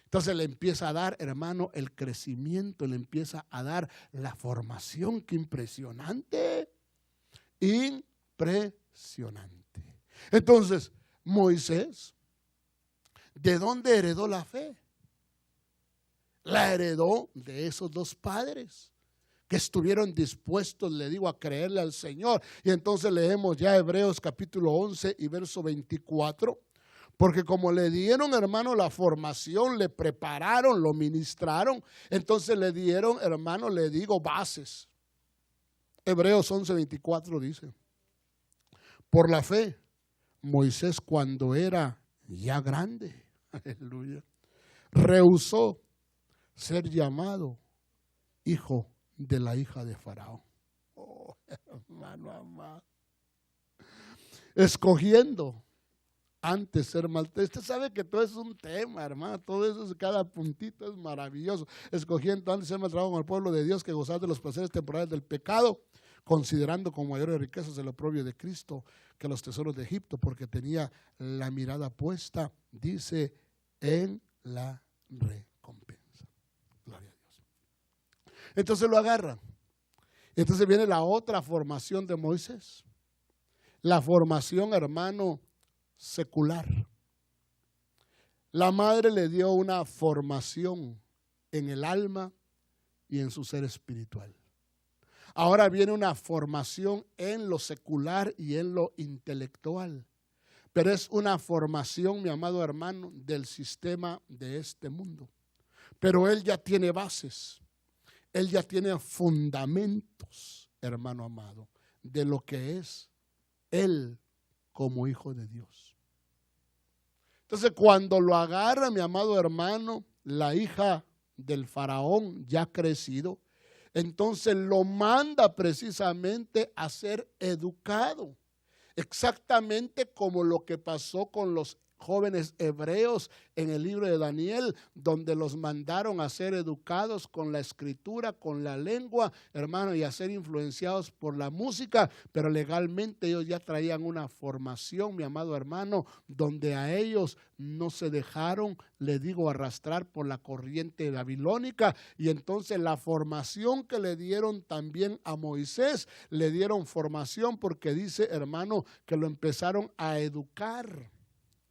Entonces le empieza a dar, hermano, el crecimiento, le empieza a dar la formación. ¡Qué impresionante! Impresionante. Entonces, Moisés, ¿de dónde heredó la fe? La heredó de esos dos padres. que estuvieron dispuestos, le digo, a creerle al Señor. Y entonces leemos ya Hebreos capítulo 11 y verso 24. Porque como le dieron, hermano, la formación, le prepararon, lo ministraron, entonces le dieron, hermano, le digo, bases. Hebreos 11:24 dice: por la fe, Moisés, cuando era ya grande, aleluya, rehusó ser llamado hijo de la hija de Faraón. Oh, hermano amado. Escogiendo antes ser maltratado. Usted sabe que todo eso es un tema, hermano. Todo eso, cada puntito es maravilloso. Escogiendo antes ser maltratado con el pueblo de Dios que gozar de los placeres temporales del pecado, considerando con mayores riquezas el oprobio de Cristo que los tesoros de Egipto, porque tenía la mirada puesta, dice, en la recompensa. Gloria a Dios. Entonces lo agarran. Entonces viene la otra formación de Moisés. La formación, hermano, secular. La madre le dio una formación en el alma y en su ser espiritual. Ahora viene una formación en lo secular y en lo intelectual. Pero es una formación, mi amado hermano, del sistema de este mundo. Pero él ya tiene bases. Él ya tiene fundamentos, hermano amado, de lo que es él como hijo de Dios. Entonces, cuando lo agarra, mi amado hermano, la hija del faraón ya crecido, entonces lo manda precisamente a ser educado. Exactamente como lo que pasó con los jóvenes hebreos en el libro de Daniel, donde los mandaron a ser educados con la escritura, con la lengua, hermano, y a ser influenciados por la música, pero legalmente ellos ya traían una formación, mi amado hermano, donde a ellos no se dejaron, le digo, arrastrar por la corriente babilónica. Y entonces la formación que le dieron también a Moisés, le dieron formación porque dice, hermano, que lo empezaron a educar.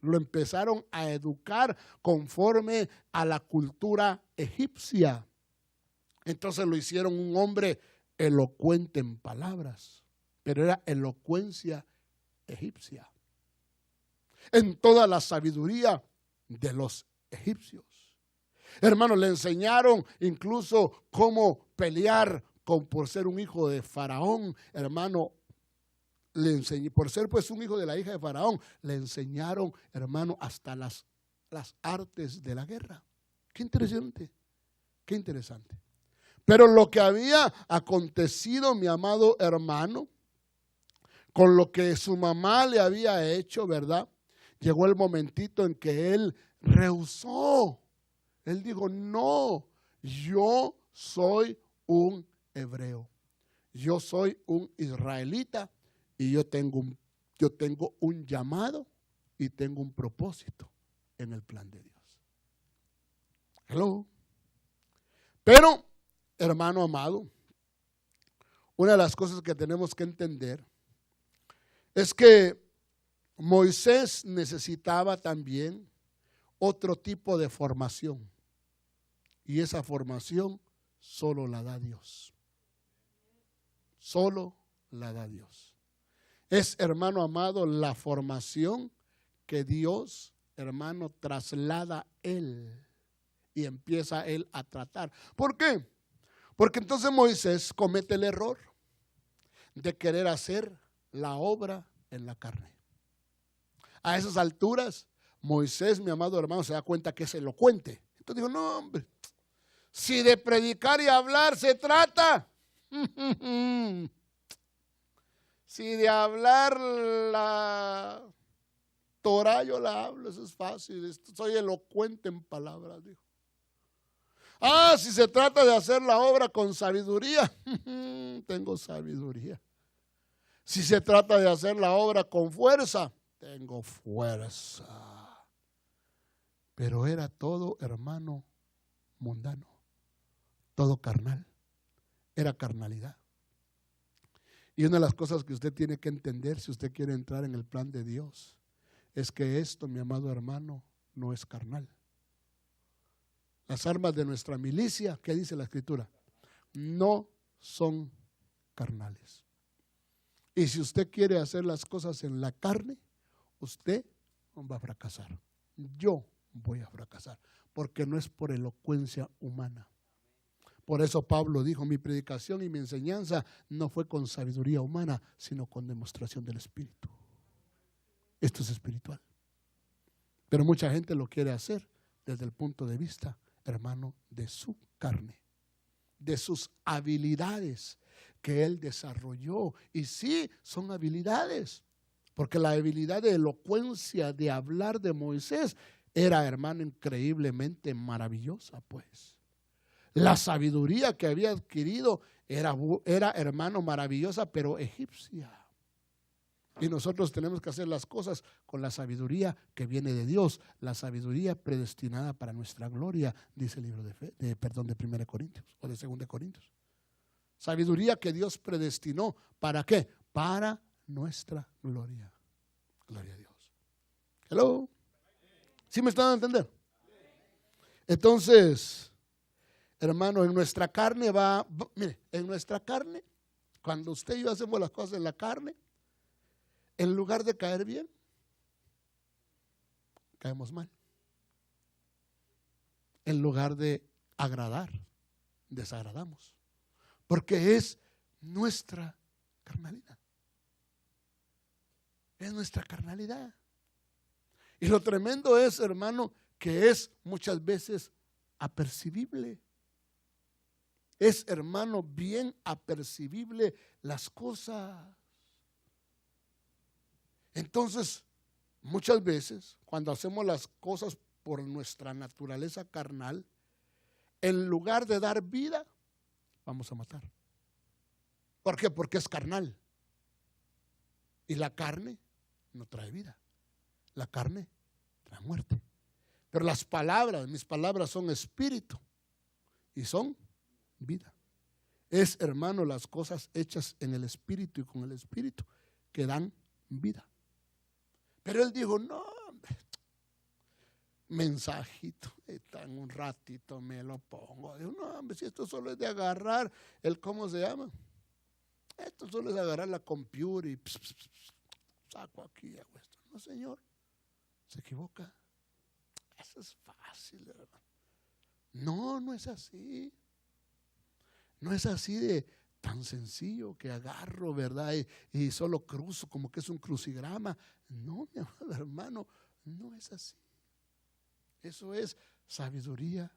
Lo empezaron a educar conforme a la cultura egipcia. Entonces lo hicieron un hombre elocuente en palabras, pero era elocuencia egipcia. En toda la sabiduría de los egipcios. Hermanos, le enseñaron incluso cómo pelear por ser un hijo de Faraón, hermano. Le enseñé, por ser pues un hijo de la hija de Faraón, le enseñaron, hermano, hasta las artes de la guerra. Qué interesante, qué interesante. Pero lo que había acontecido, mi amado hermano, con lo que su mamá le había hecho, ¿verdad? Llegó el momentito en que él rehusó. Él dijo, no, yo soy un hebreo. Yo soy un israelita. Y yo tengo un llamado y tengo un propósito en el plan de Dios. Hello. Pero, hermano amado, una de las cosas que tenemos que entender es que Moisés necesitaba también otro tipo de formación. Y esa formación solo la da Dios. Solo la da Dios. Es, hermano amado, la formación que Dios, hermano, traslada él y empieza él a tratar. ¿Por qué? Porque entonces Moisés comete el error de querer hacer la obra en la carne. A esas alturas, Moisés, mi amado hermano, se da cuenta que es elocuente. Entonces dijo, no, hombre, si de predicar y hablar se trata, si de hablar la Torah yo la hablo, eso es fácil, soy elocuente en palabras, dijo. Ah, si se trata de hacer la obra con sabiduría, tengo sabiduría. Si se trata de hacer la obra con fuerza, tengo fuerza. Pero era todo, hermano, mundano, todo carnal, era carnalidad. Y una de las cosas que usted tiene que entender si usted quiere entrar en el plan de Dios es que esto, mi amado hermano, no es carnal. Las armas de nuestra milicia, ¿qué dice la Escritura? No son carnales. Y si usted quiere hacer las cosas en la carne, usted va a fracasar. Yo voy a fracasar, porque no es por elocuencia humana. Por eso Pablo dijo, mi predicación y mi enseñanza no fue con sabiduría humana, sino con demostración del Espíritu. Esto es espiritual. Pero mucha gente lo quiere hacer desde el punto de vista, hermano, de su carne, de sus habilidades que él desarrolló. Y sí, son habilidades, porque la habilidad de elocuencia, de hablar de Moisés, era, hermano, increíblemente maravillosa, pues. La sabiduría que había adquirido era, hermano, maravillosa, pero egipcia. Y nosotros tenemos que hacer las cosas con la sabiduría que viene de Dios, la sabiduría predestinada para nuestra gloria, dice el libro de 1 Corintios o de 2 Corintios. Sabiduría que Dios predestinó, ¿para qué? Para nuestra gloria. Gloria a Dios. Hello. ¿Sí me están a entender? Entonces, hermano, en nuestra carne mire, en nuestra carne, cuando usted y yo hacemos las cosas en la carne, en lugar de caer bien, caemos mal. En lugar de agradar, desagradamos. Porque es nuestra carnalidad. Es nuestra carnalidad. Y lo tremendo es, hermano, que es muchas veces apercibible. Es, hermano, bien apercibible las cosas. Entonces, muchas veces, cuando hacemos las cosas por nuestra naturaleza carnal, en lugar de dar vida, vamos a matar. ¿Por qué? Porque es carnal. Y la carne no trae vida. La carne trae muerte. Pero las palabras, mis palabras son espíritu y son vida. Es, hermano, las cosas hechas en el espíritu y con el espíritu que dan vida. Pero él dijo, no, hombre, mensajito, en un ratito me lo pongo. Dijo, no, hombre, si esto solo es de agarrar ¿cómo se llama? Esto solo es de agarrar la computer y saco aquí y hago esto. No, señor, se equivoca. Eso es fácil, hermano. No, no es así. No es así de tan sencillo que agarro, ¿verdad? Y solo cruzo como que es un crucigrama. No, mi amado hermano, no es así. Eso es sabiduría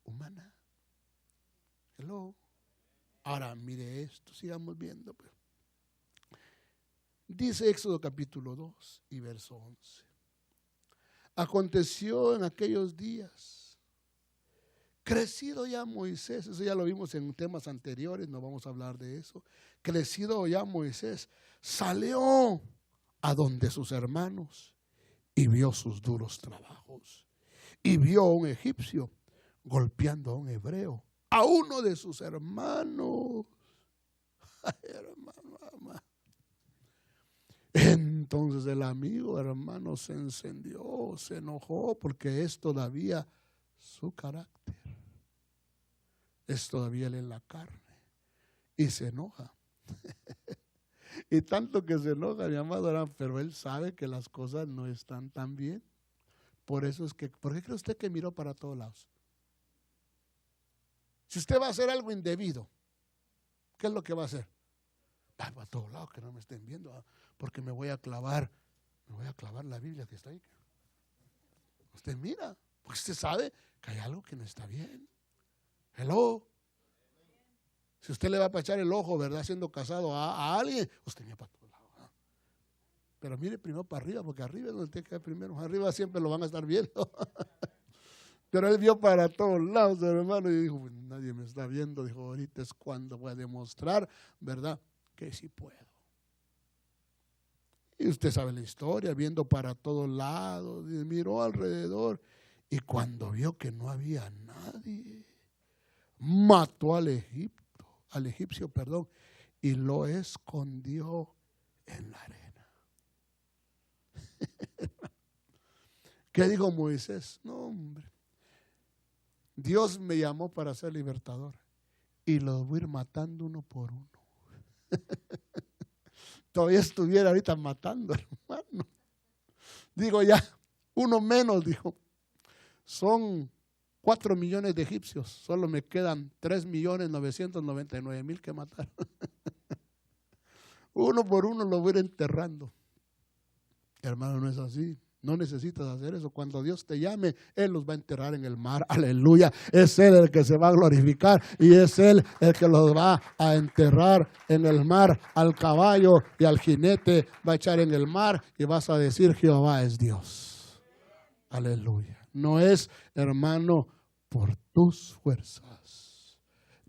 humana. Hello. Ahora, mire esto, sigamos viendo. Pues. Dice Éxodo capítulo 2 y verso 11. Aconteció en aquellos días, crecido ya Moisés, eso ya lo vimos en temas anteriores, no vamos a hablar de eso. Crecido ya Moisés, salió a donde sus hermanos y vio sus duros trabajos. Y vio a un egipcio golpeando a un hebreo, a uno de sus hermanos. Ay, hermano. Entonces el amigo, hermano, se encendió, se enojó, porque es todavía su carácter. Es todavía él en la carne. Y se enoja. Y tanto que se enoja, mi amado, pero él sabe que las cosas no están tan bien. Por eso es que, ¿por qué cree usted que miró para todos lados? Si usted va a hacer algo indebido, ¿qué es lo que va a hacer? Va para todos lados, que no me estén viendo, porque me voy a clavar la Biblia que está ahí. Usted mira, porque usted sabe que hay algo que no está bien. Hello. Si usted le va a echar el ojo, ¿verdad? Siendo casado a alguien, usted mira para todos lados. Pero mire primero para arriba, porque arriba es donde tiene que ver primero. Arriba siempre lo van a estar viendo. Pero él vio para todos lados, hermano, y dijo, nadie me está viendo. Dijo, ahorita es cuando voy a demostrar, ¿verdad? Que sí puedo. Y usted sabe la historia, viendo para todos lados, y miró alrededor. Y cuando vio que no había nadie, mató al egipcio, y lo escondió en la arena. ¿Qué dijo Moisés? No, hombre. Dios me llamó para ser libertador. y los voy a ir matando uno por uno. Todavía estuviera ahorita matando, hermano. Digo ya, uno menos, dijo. Son 4 millones de egipcios. Solo me quedan 3.999.000 que matar. Uno por uno lo voy a ir enterrando. Hermano, no es así. No necesitas hacer eso. Cuando Dios te llame, Él los va a enterrar en el mar. Aleluya. Es Él el que se va a glorificar y es Él el que los va a enterrar en el mar. Al caballo y al jinete va a echar en el mar y vas a decir: Jehová es Dios. Aleluya. No es, hermano, por tus fuerzas.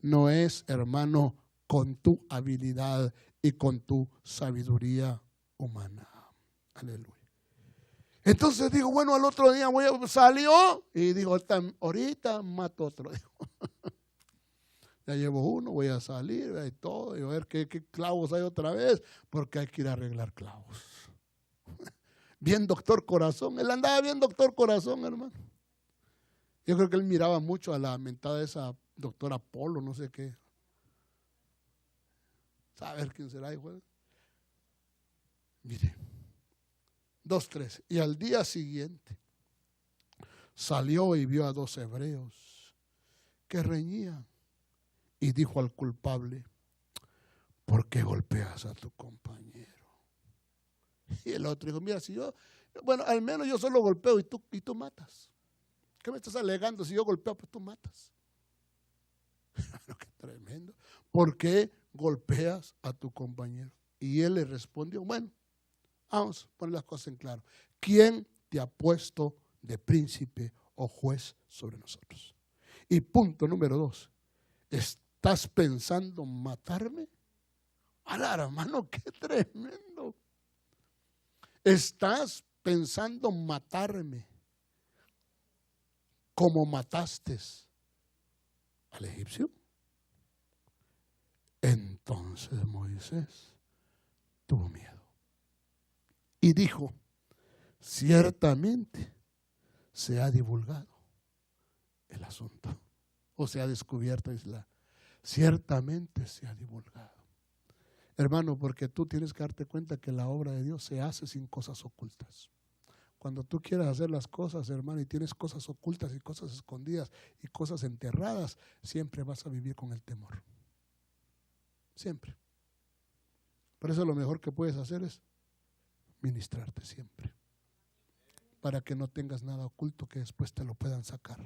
No es, hermano, con tu habilidad y con tu sabiduría humana. Aleluya. Entonces digo, bueno, al otro día salió y digo, ahorita mato otro. Ya llevo uno, voy a salir y todo, y a ver qué clavos hay otra vez, porque hay que ir a arreglar clavos. Bien doctor corazón, él andaba bien doctor corazón, hermano. Yo creo que él miraba mucho a la mentada de esa doctora Polo, no sé qué. ¿Saber quién será, hijo? Mire. 2:3. Y al día siguiente salió y vio a 2 hebreos que reñían y dijo al culpable: ¿por qué golpeas a tu compañero? Y el otro dijo: mira, si yo, bueno, al menos yo solo golpeo y tú matas. ¿Qué me estás alegando? Si yo golpeo, pues tú matas. Qué tremendo. ¿Por qué golpeas a tu compañero? Y él le respondió: bueno, vamos a poner las cosas en claro. ¿Quién te ha puesto de príncipe o juez sobre nosotros? Y punto número 2. ¿Estás pensando matarme? ¡Hala, hermano, qué tremendo! ¿Estás pensando matarme como mataste al egipcio? Entonces Moisés tuvo miedo y dijo: ciertamente se ha divulgado el asunto, o se ha descubierto, ciertamente se ha divulgado. Hermano, porque tú tienes que darte cuenta que la obra de Dios se hace sin cosas ocultas. Cuando tú quieras hacer las cosas, hermano, y tienes cosas ocultas y cosas escondidas y cosas enterradas, siempre vas a vivir con el temor. Siempre. Por eso lo mejor que puedes hacer es ministrarte siempre, para que no tengas nada oculto que después te lo puedan sacar.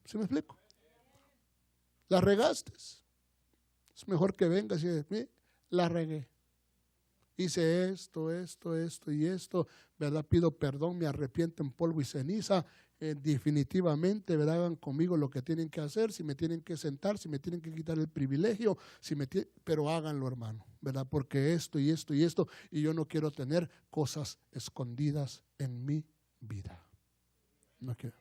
¿Sí me explico? La regaste. Es mejor que vengas y digas: la regué. Hice esto y esto, ¿verdad? Pido perdón, me arrepiento en polvo y ceniza. Definitivamente, ¿verdad? Hagan conmigo lo que tienen que hacer, si me tienen que sentar, si me tienen que quitar el privilegio, pero háganlo, hermano, ¿verdad? Porque esto y esto y esto, y yo no quiero tener cosas escondidas en mi vida. No quiero.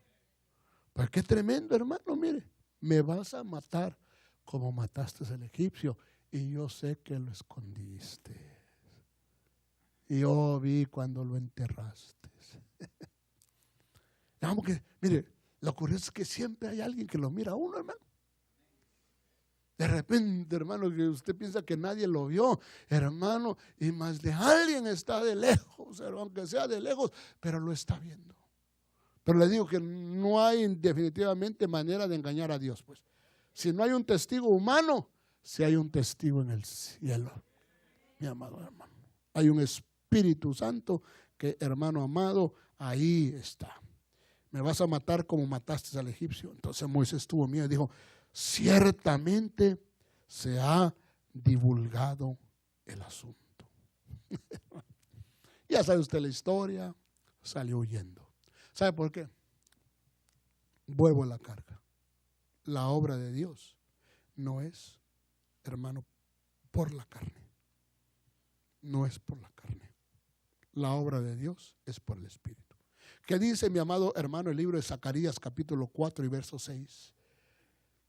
Pues qué tremendo, hermano, mire, me vas a matar como mataste al egipcio, y yo sé que lo escondiste. Y yo vi cuando lo enterraste. Vamos que, mire, lo curioso es que siempre hay alguien que lo mira a uno, hermano. De repente, hermano, que usted piensa que nadie lo vio, hermano, y más de alguien está de lejos, hermano, aunque sea de lejos, pero lo está viendo. Pero le digo que no hay definitivamente manera de engañar a Dios, pues. Si no hay un testigo humano, si hay un testigo en el cielo, mi amado hermano. Hay un Espíritu Santo que, hermano amado, ahí está. Me vas a matar como mataste al egipcio. Entonces Moisés tuvo miedo y dijo: ciertamente se ha divulgado el asunto. Ya sabe usted la historia, salió huyendo. ¿Sabe por qué? Vuelvo a la carga. La obra de Dios no es, hermano, por la carne. No es por la carne. La obra de Dios es por el Espíritu. ¿Qué dice, mi amado hermano, el libro de Zacarías, capítulo 4 y verso 6?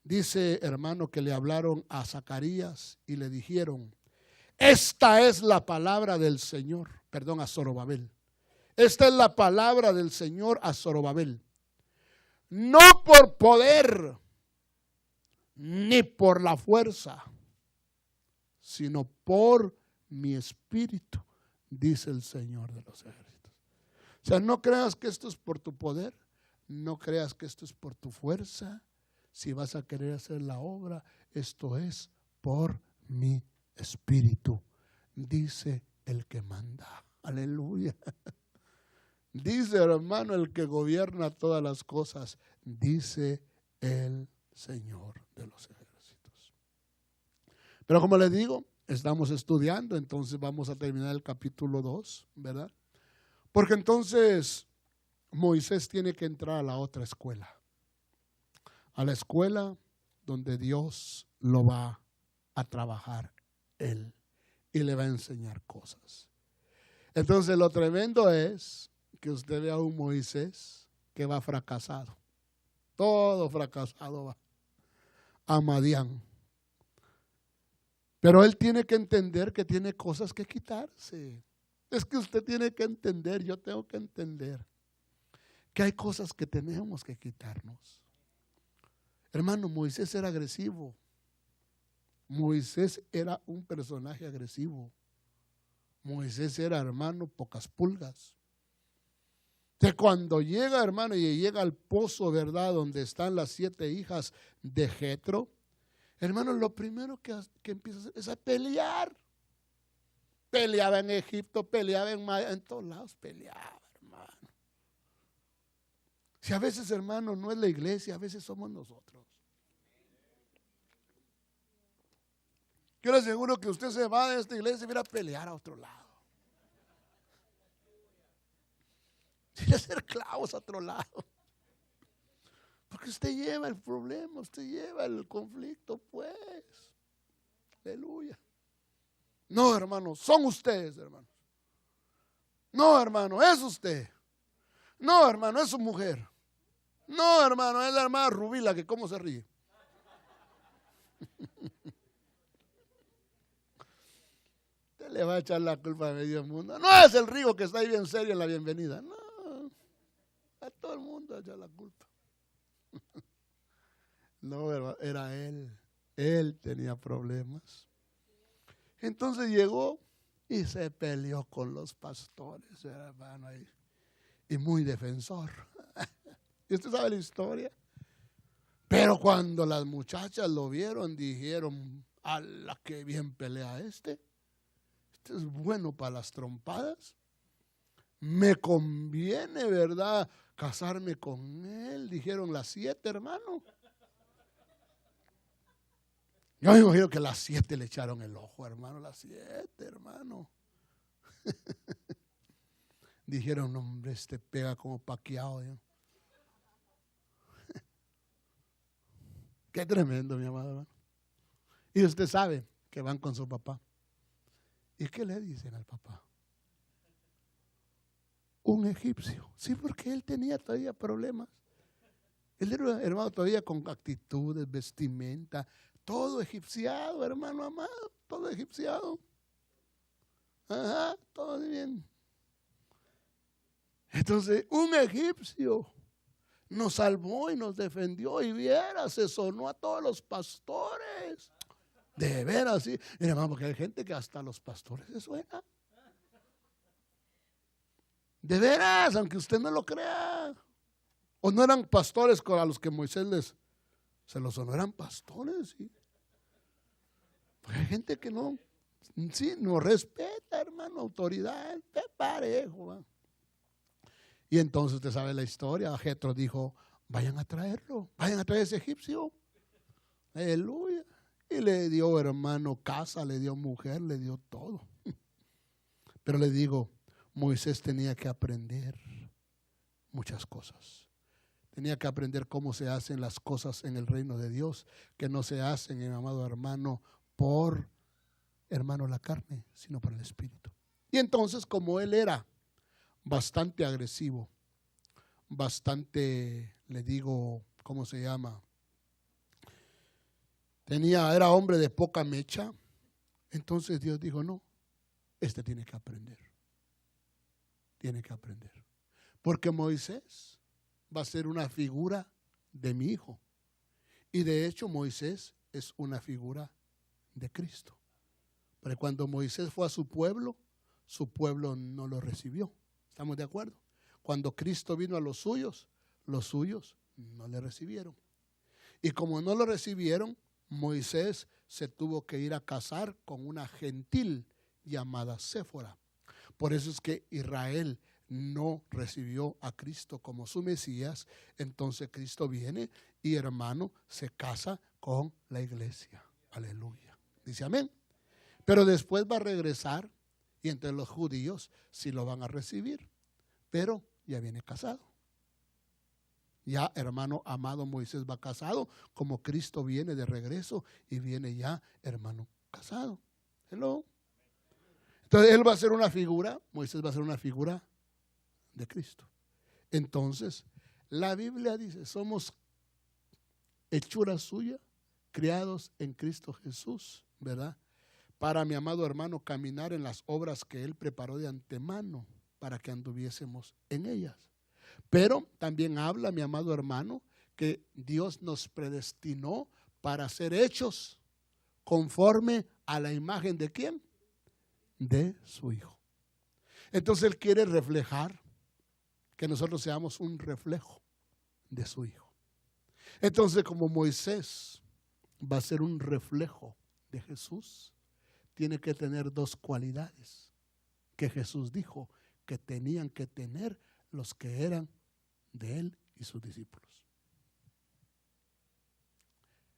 Dice, hermano, que le hablaron a Zacarías y le dijeron: esta es la palabra del Señor, a Zorobabel. Esta es la palabra del Señor a Zorobabel. No por poder, ni por la fuerza, sino por mi espíritu, dice el Señor de los ejércitos. O sea, no creas que esto es por tu poder, no creas que esto es por tu fuerza. Si vas a querer hacer la obra, esto es por mi espíritu, dice el que manda. Aleluya. Dice, hermano, el que gobierna todas las cosas, dice el Señor de los ejércitos. Pero como les digo, estamos estudiando, entonces vamos a terminar el capítulo 2, ¿verdad? Porque entonces Moisés tiene que entrar a la otra escuela, a la escuela donde Dios lo va a trabajar él y le va a enseñar cosas. Entonces lo tremendo es que usted vea a un Moisés que va fracasado, todo fracasado va a Madián. Pero él tiene que entender que tiene cosas que quitarse. Es que usted tiene que entender, yo tengo que entender que hay cosas que tenemos que quitarnos. Hermano, Moisés era agresivo. Moisés era un personaje agresivo. Moisés era, hermano, pocas pulgas. Que cuando llega, hermano, y llega al pozo, ¿verdad?, donde están las 7 hijas de Jetro, hermano, lo primero que empieza a hacer es a pelear. Peleaba en Egipto, peleaba en todos lados, peleaba, hermano. Si a veces, hermano, no es la iglesia, a veces somos nosotros. Yo le aseguro que usted se va de esta iglesia y viene a pelear a otro lado. Viene a hacer clavos a otro lado. Porque usted lleva el problema, usted lleva el conflicto, pues. Aleluya. No, hermano, son ustedes, hermano. No, hermano, es usted. No, hermano, es su mujer. No, hermano, es la hermana Rubila que cómo se ríe. Usted le va a echar la culpa a medio mundo. No es el Río que está ahí bien serio en la bienvenida. No, a todo el mundo echa la culpa. No, era él. Él tenía problemas. Entonces llegó y se peleó con los pastores, hermano, y muy defensor. ¿Y usted sabe la historia? Pero cuando las muchachas lo vieron, dijeron, ¡ala, qué bien pelea este! Este es bueno para las trompadas. Me conviene, ¿verdad?, casarme con él, dijeron las 7, hermano. Yo me imagino que las 7 le echaron el ojo, hermano, las 7, hermano. Dijeron, hombre, este pega como paqueado. Qué tremendo, mi amado hermano. Y usted sabe que van con su papá. ¿Y qué le dicen al papá? Un egipcio. Sí, porque él tenía todavía problemas. Él era, hermano, todavía con actitudes, vestimenta, todo egipciado, hermano amado, todo egipciado. Ajá, todo bien. Entonces, un egipcio nos salvó y nos defendió, y viera, se sonó a todos los pastores. De veras, sí. Mira, hermano, porque hay gente que hasta los pastores se suena. De veras, aunque usted no lo crea. O no eran pastores a los que Moisés se los sonó, eran pastores, sí. Porque hay gente que no, sí, no respeta, hermano, autoridad, de parejo, ¿va? Y entonces usted sabe la historia. Jetro dijo, vayan a traerlo, vayan a traer ese egipcio. Aleluya. Y le dio, hermano, casa, le dio mujer, le dio todo. Pero le digo, Moisés tenía que aprender muchas cosas. Tenía que aprender cómo se hacen las cosas en el reino de Dios, que no se hacen, amado hermano, por, hermano, la carne, sino por el espíritu. Y entonces, como él era bastante agresivo, bastante, le digo, ¿cómo se llama? Era hombre de poca mecha. Entonces Dios dijo, no, este tiene que aprender. Tiene que aprender. Porque Moisés va a ser una figura de mi hijo. Y de hecho Moisés es una figura de Cristo. Pero cuando Moisés fue a su pueblo no lo recibió. ¿Estamos de acuerdo? Cuando Cristo vino a los suyos no le recibieron. Y como no lo recibieron, Moisés se tuvo que ir a casar con una gentil llamada Séfora. Por eso es que Israel no recibió a Cristo como su Mesías. Entonces Cristo viene y, hermano, se casa con la iglesia. Aleluya. Dice amén. Pero después va a regresar y entre los judíos sí lo van a recibir. Pero ya viene casado. Ya, hermano amado, Moisés va casado, como Cristo viene de regreso y viene ya, hermano, casado. Hello. Entonces él va a ser una figura, Moisés va a ser una figura de Cristo. Entonces, la Biblia dice, somos hechura suya, criados en Cristo Jesús, ¿verdad? Para, mi amado hermano, caminar en las obras que Él preparó de antemano para que anduviésemos en ellas. Pero también habla, mi amado hermano, que Dios nos predestinó para ser hechos conforme a la imagen de ¿quién? De su Hijo. Entonces Él quiere reflejar que nosotros seamos un reflejo de su Hijo. Entonces, como Moisés va a ser un reflejo de Jesús, tiene que tener dos cualidades que Jesús dijo que tenían que tener los que eran de Él y sus discípulos.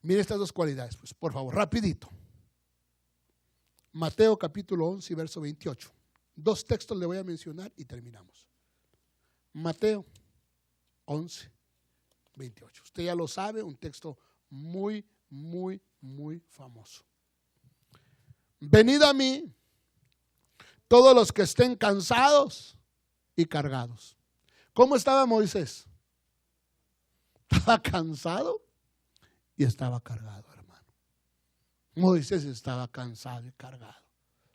Mire estas dos cualidades, pues, por favor, rapidito. Mateo capítulo 11, verso 28. Dos textos le voy a mencionar y terminamos. Mateo 11, 28. Usted ya lo sabe, un texto muy, muy, muy famoso. Venid a mí, todos los que estén cansados y cargados. ¿Cómo estaba Moisés? Estaba cansado y estaba cargado, hermano. Moisés estaba cansado y cargado.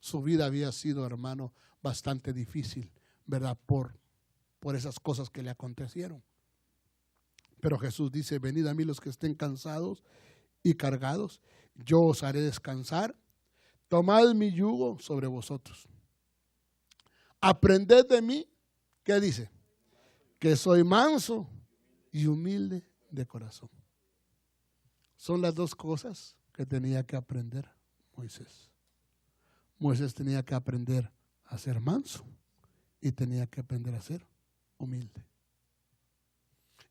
Su vida había sido, hermano, bastante difícil, ¿verdad? Por esas cosas que le acontecieron. Pero Jesús dice, venid a mí los que estén cansados y cargados, yo os haré descansar. Tomad mi yugo sobre vosotros. Aprended de mí, ¿qué dice? Que soy manso y humilde de corazón. Son las dos cosas que tenía que aprender Moisés. Moisés tenía que aprender a ser manso y tenía que aprender a ser humilde.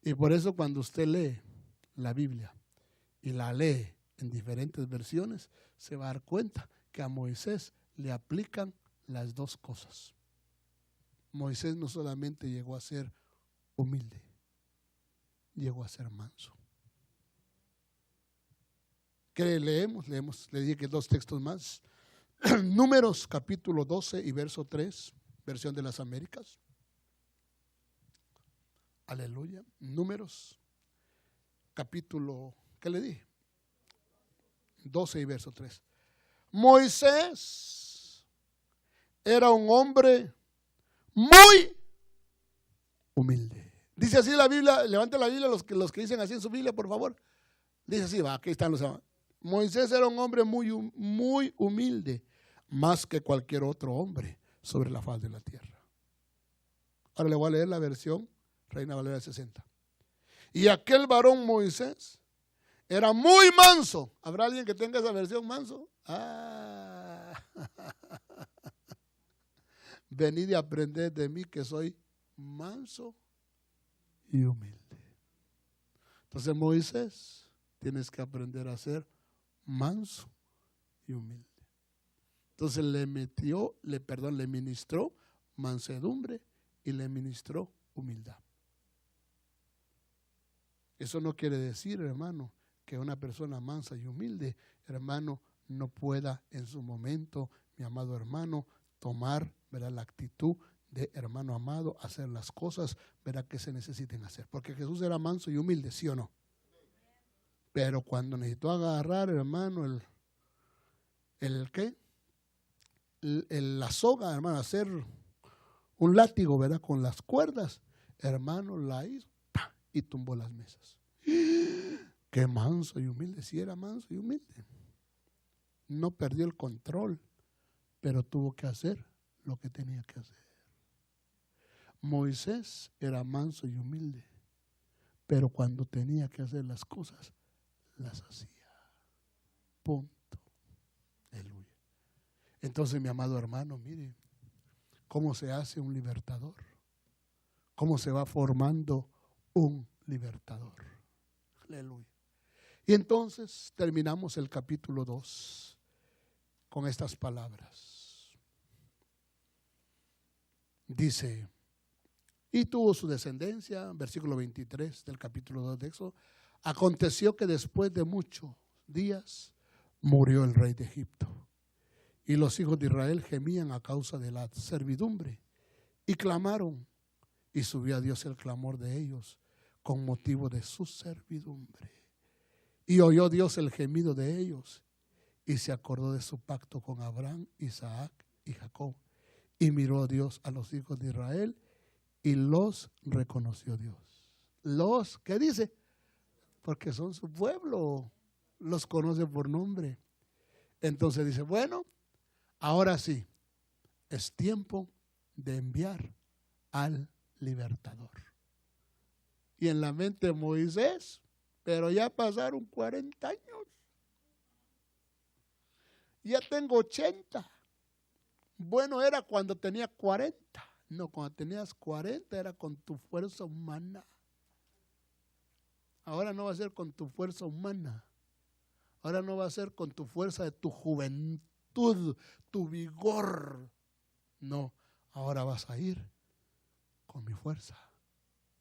Y por eso cuando usted lee la Biblia y la lee en diferentes versiones, se va a dar cuenta que a Moisés le aplican las dos cosas. Moisés no solamente llegó a ser humilde, llegó a ser manso. ¿Qué leemos? Le dije que dos textos más. Números capítulo 12 y verso 3, versión de las Américas. Aleluya. Números capítulo, ¿qué le dije? 12 y verso 3. Moisés era un hombre muy humilde. Dice así la Biblia, levante la Biblia los que dicen así en su Biblia, por favor. Dice así, va, aquí están los. Moisés era un hombre muy humilde, más que cualquier otro hombre sobre la faz de la tierra. Ahora le voy a leer la versión Reina Valera 60. Y aquel varón Moisés era muy manso. ¿Habrá alguien que tenga esa versión manso? Venid y aprended de mí que soy manso y humilde. Entonces Moisés, tienes que aprender a ser manso y humilde. Entonces le ministró mansedumbre y le ministró humildad. Eso no quiere decir, hermano, que una persona mansa y humilde, hermano, no pueda en su momento, mi amado hermano, tomar, ¿verdad?, la actitud de hermano amado, hacer las cosas, ¿verdad?, que se necesiten hacer. Porque Jesús era manso y humilde, ¿sí o no? Pero cuando necesitó agarrar, hermano, la soga, hermano, hacer un látigo, ¿verdad?, con las cuerdas, hermano, la hizo y tumbó las mesas. Qué manso y humilde. Sí, era manso y humilde. No perdió el control, pero tuvo que hacer lo que tenía que hacer. Moisés era manso y humilde, pero cuando tenía que hacer las cosas, las hacía. Punto. Aleluya. Entonces, mi amado hermano, mire cómo se hace un libertador, cómo se va formando un libertador. Aleluya. Y entonces terminamos el capítulo 2 con estas palabras. Dice, y tuvo su descendencia, versículo 23 del capítulo 2 de Éxodo. Aconteció que después de muchos días murió el rey de Egipto. Y los hijos de Israel gemían a causa de la servidumbre y clamaron. Y subió a Dios el clamor de ellos con motivo de su servidumbre. Y oyó Dios el gemido de ellos y se acordó de su pacto con Abraham, Isaac y Jacob. Y miró Dios a los hijos de Israel y los reconoció Dios. Los, ¿qué dice? Porque son su pueblo, los conoce por nombre. Entonces dice, bueno, ahora sí, es tiempo de enviar al libertador. Y en la mente de Moisés, pero ya pasaron 40 años. Ya tengo 80. Bueno, era cuando tenía 40. No, cuando tenías 40 era con tu fuerza humana. Ahora no va a ser con tu fuerza humana. Ahora no va a ser con tu fuerza de tu juventud, tu vigor. No, ahora vas a ir con mi fuerza,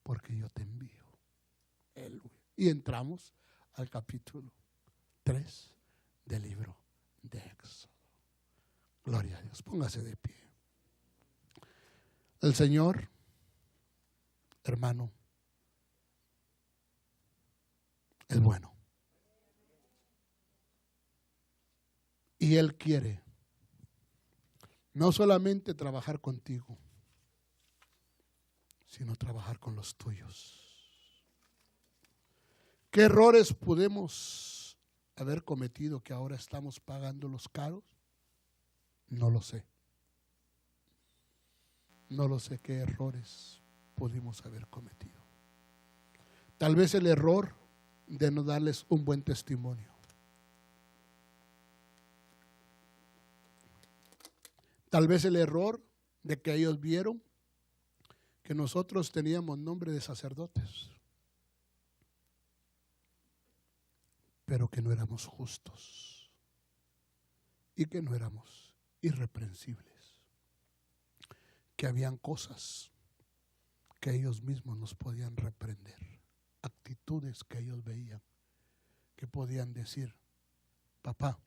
porque yo te envío. Y entramos al capítulo 3 del libro de Éxodo. Gloria a Dios, póngase de pie. El Señor, hermano, es bueno. Y Él quiere no solamente trabajar contigo, sino trabajar con los tuyos. ¿Qué errores podemos haber cometido que ahora estamos pagando los caros? No lo sé. No lo sé qué errores pudimos haber cometido. Tal vez el error de no darles un buen testimonio. Tal vez el error de que ellos vieron que nosotros teníamos nombre de sacerdotes, pero que no éramos justos y que no éramos irreprensibles, que habían cosas que ellos mismos nos podían reprender, actitudes que ellos veían, que podían decir, papá,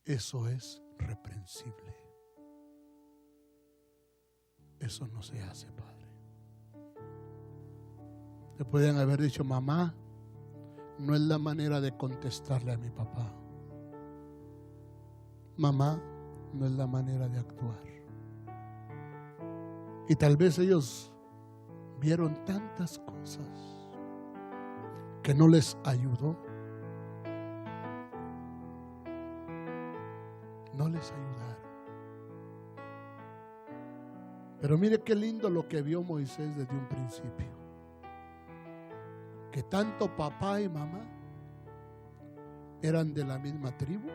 eso es reprensible. Eso no se hace, padre. Le podían haber dicho, mamá, no es la manera de contestarle a mi papá. Mamá, no es la manera de actuar. Y tal vez ellos vieron tantas cosas que no les ayudó. No les ayudaron. Pero mire qué lindo lo que vio Moisés desde un principio. Que tanto papá y mamá eran de la misma tribu,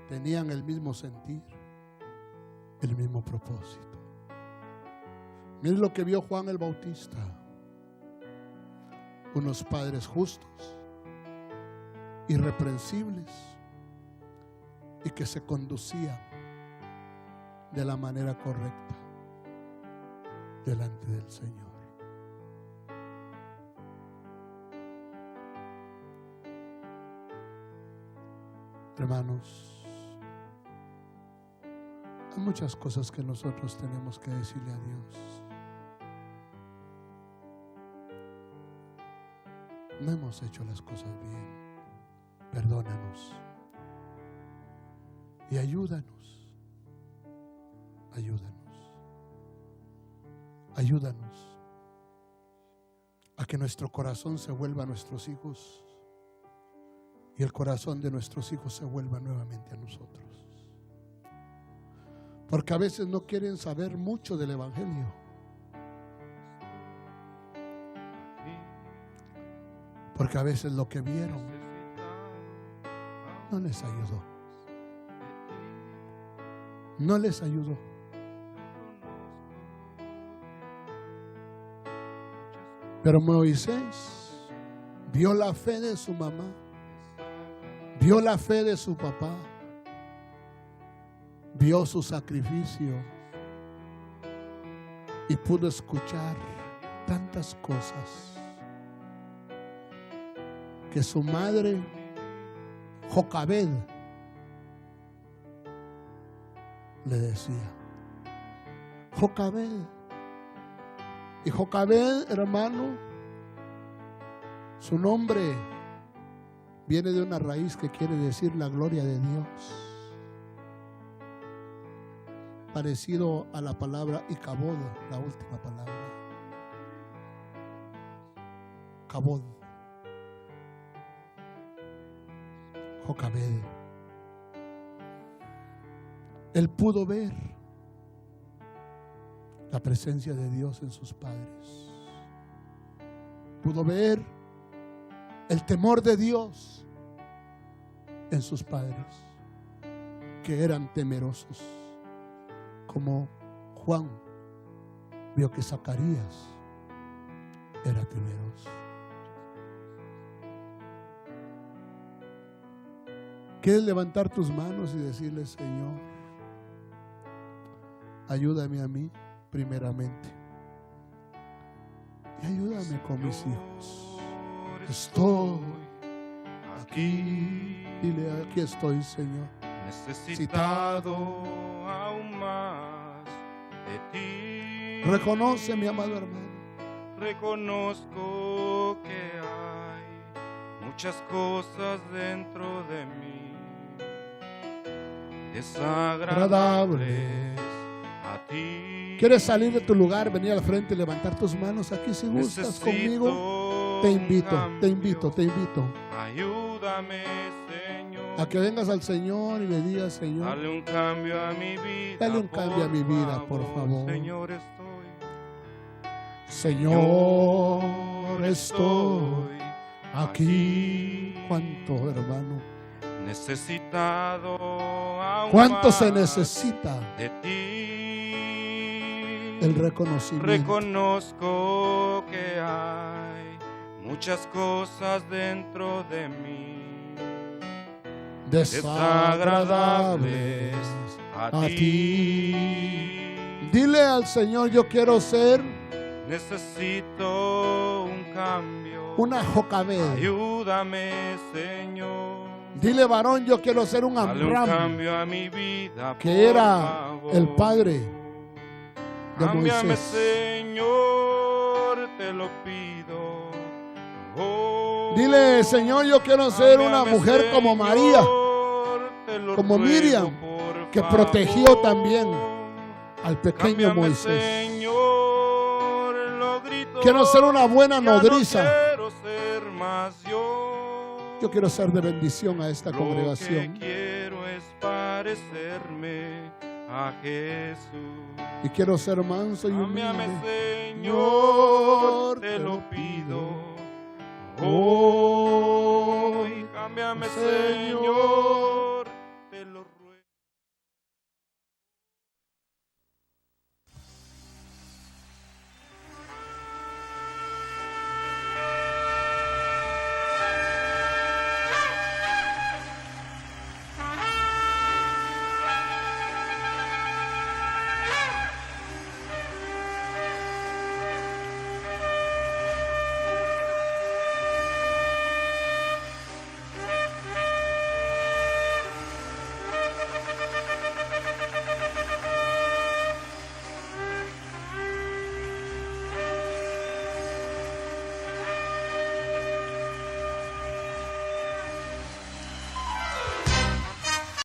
tenían el mismo sentir, el mismo propósito. Mire lo que vio Juan el Bautista. Unos padres justos, irreprensibles y que se conducían de la manera correcta delante del Señor. Hermanos, hay muchas cosas que nosotros tenemos que decirle a Dios. No hemos hecho las cosas bien. Perdónanos y ayúdanos. Ayúdanos. Ayúdanos a que nuestro corazón se vuelva a nuestros hijos y el corazón de nuestros hijos se vuelva nuevamente a nosotros. Porque a veces no quieren saber mucho del Evangelio. Porque a veces lo que vieron no les ayudó. No les ayudó. Pero Moisés vio la fe de su mamá, vio la fe de su papá, vio su sacrificio y pudo escuchar tantas cosas que su madre Jocabed le decía. Jocabed. Y Jocabed, hermano, su nombre viene de una raíz que quiere decir la gloria de Dios, parecido a la palabra Icabod, la última palabra. Cabod. Jocabed. Él pudo ver la presencia de Dios en sus padres. Pudo ver el temor de Dios en sus padres, que eran temerosos, como Juan vio que Zacarías era temeroso. ¿Quieres levantar tus manos y decirle: Señor, ayúdame a mí primeramente y ayúdame con mis hijos? Estoy aquí. Dile: aquí estoy, Señor, necesitado aún más de ti. Reconoce, mi amado hermano, reconozco que hay muchas cosas dentro de mí desagradables a ti. ¿Quieres salir de tu lugar, venir al frente y levantar tus manos? Aquí, si gustas conmigo, te invito. Ayúdame, Señor, a que vengas al Señor y le digas: Señor, dale un cambio a mi vida. Dale un cambio a mi vida, por favor. Señor, estoy aquí. ¿Cuánto, hermano? Necesitado aún ¿Cuánto se más necesita de ti? el reconocimiento? Reconozco que hay muchas cosas dentro de mí desagradables a ti. Dile al Señor: yo quiero ser necesito un cambio, una Jocabed. Ayúdame, Señor. Dile: varón, yo quiero ser un Dale un Amram, cambio a mi vida, que era favor. el padre de Cámbiame, Moisés. Señor, te lo pido. Oh, Dile: Señor, yo quiero ser una cámbiame, mujer como Señor, María, te lo como ruego, Miriam, por que favor. protegió también al pequeño Cámbiame, Moisés. Señor, lo grito. Quiero ser una buena Ya no nodriza. quiero ser más yo. Yo quiero ser de bendición a esta Lo congregación. que quiero es parecerme a Jesús. Y quiero ser manso y Cámbiame, humilde. Señor, te lo pido. Hoy cámbiame, Señor,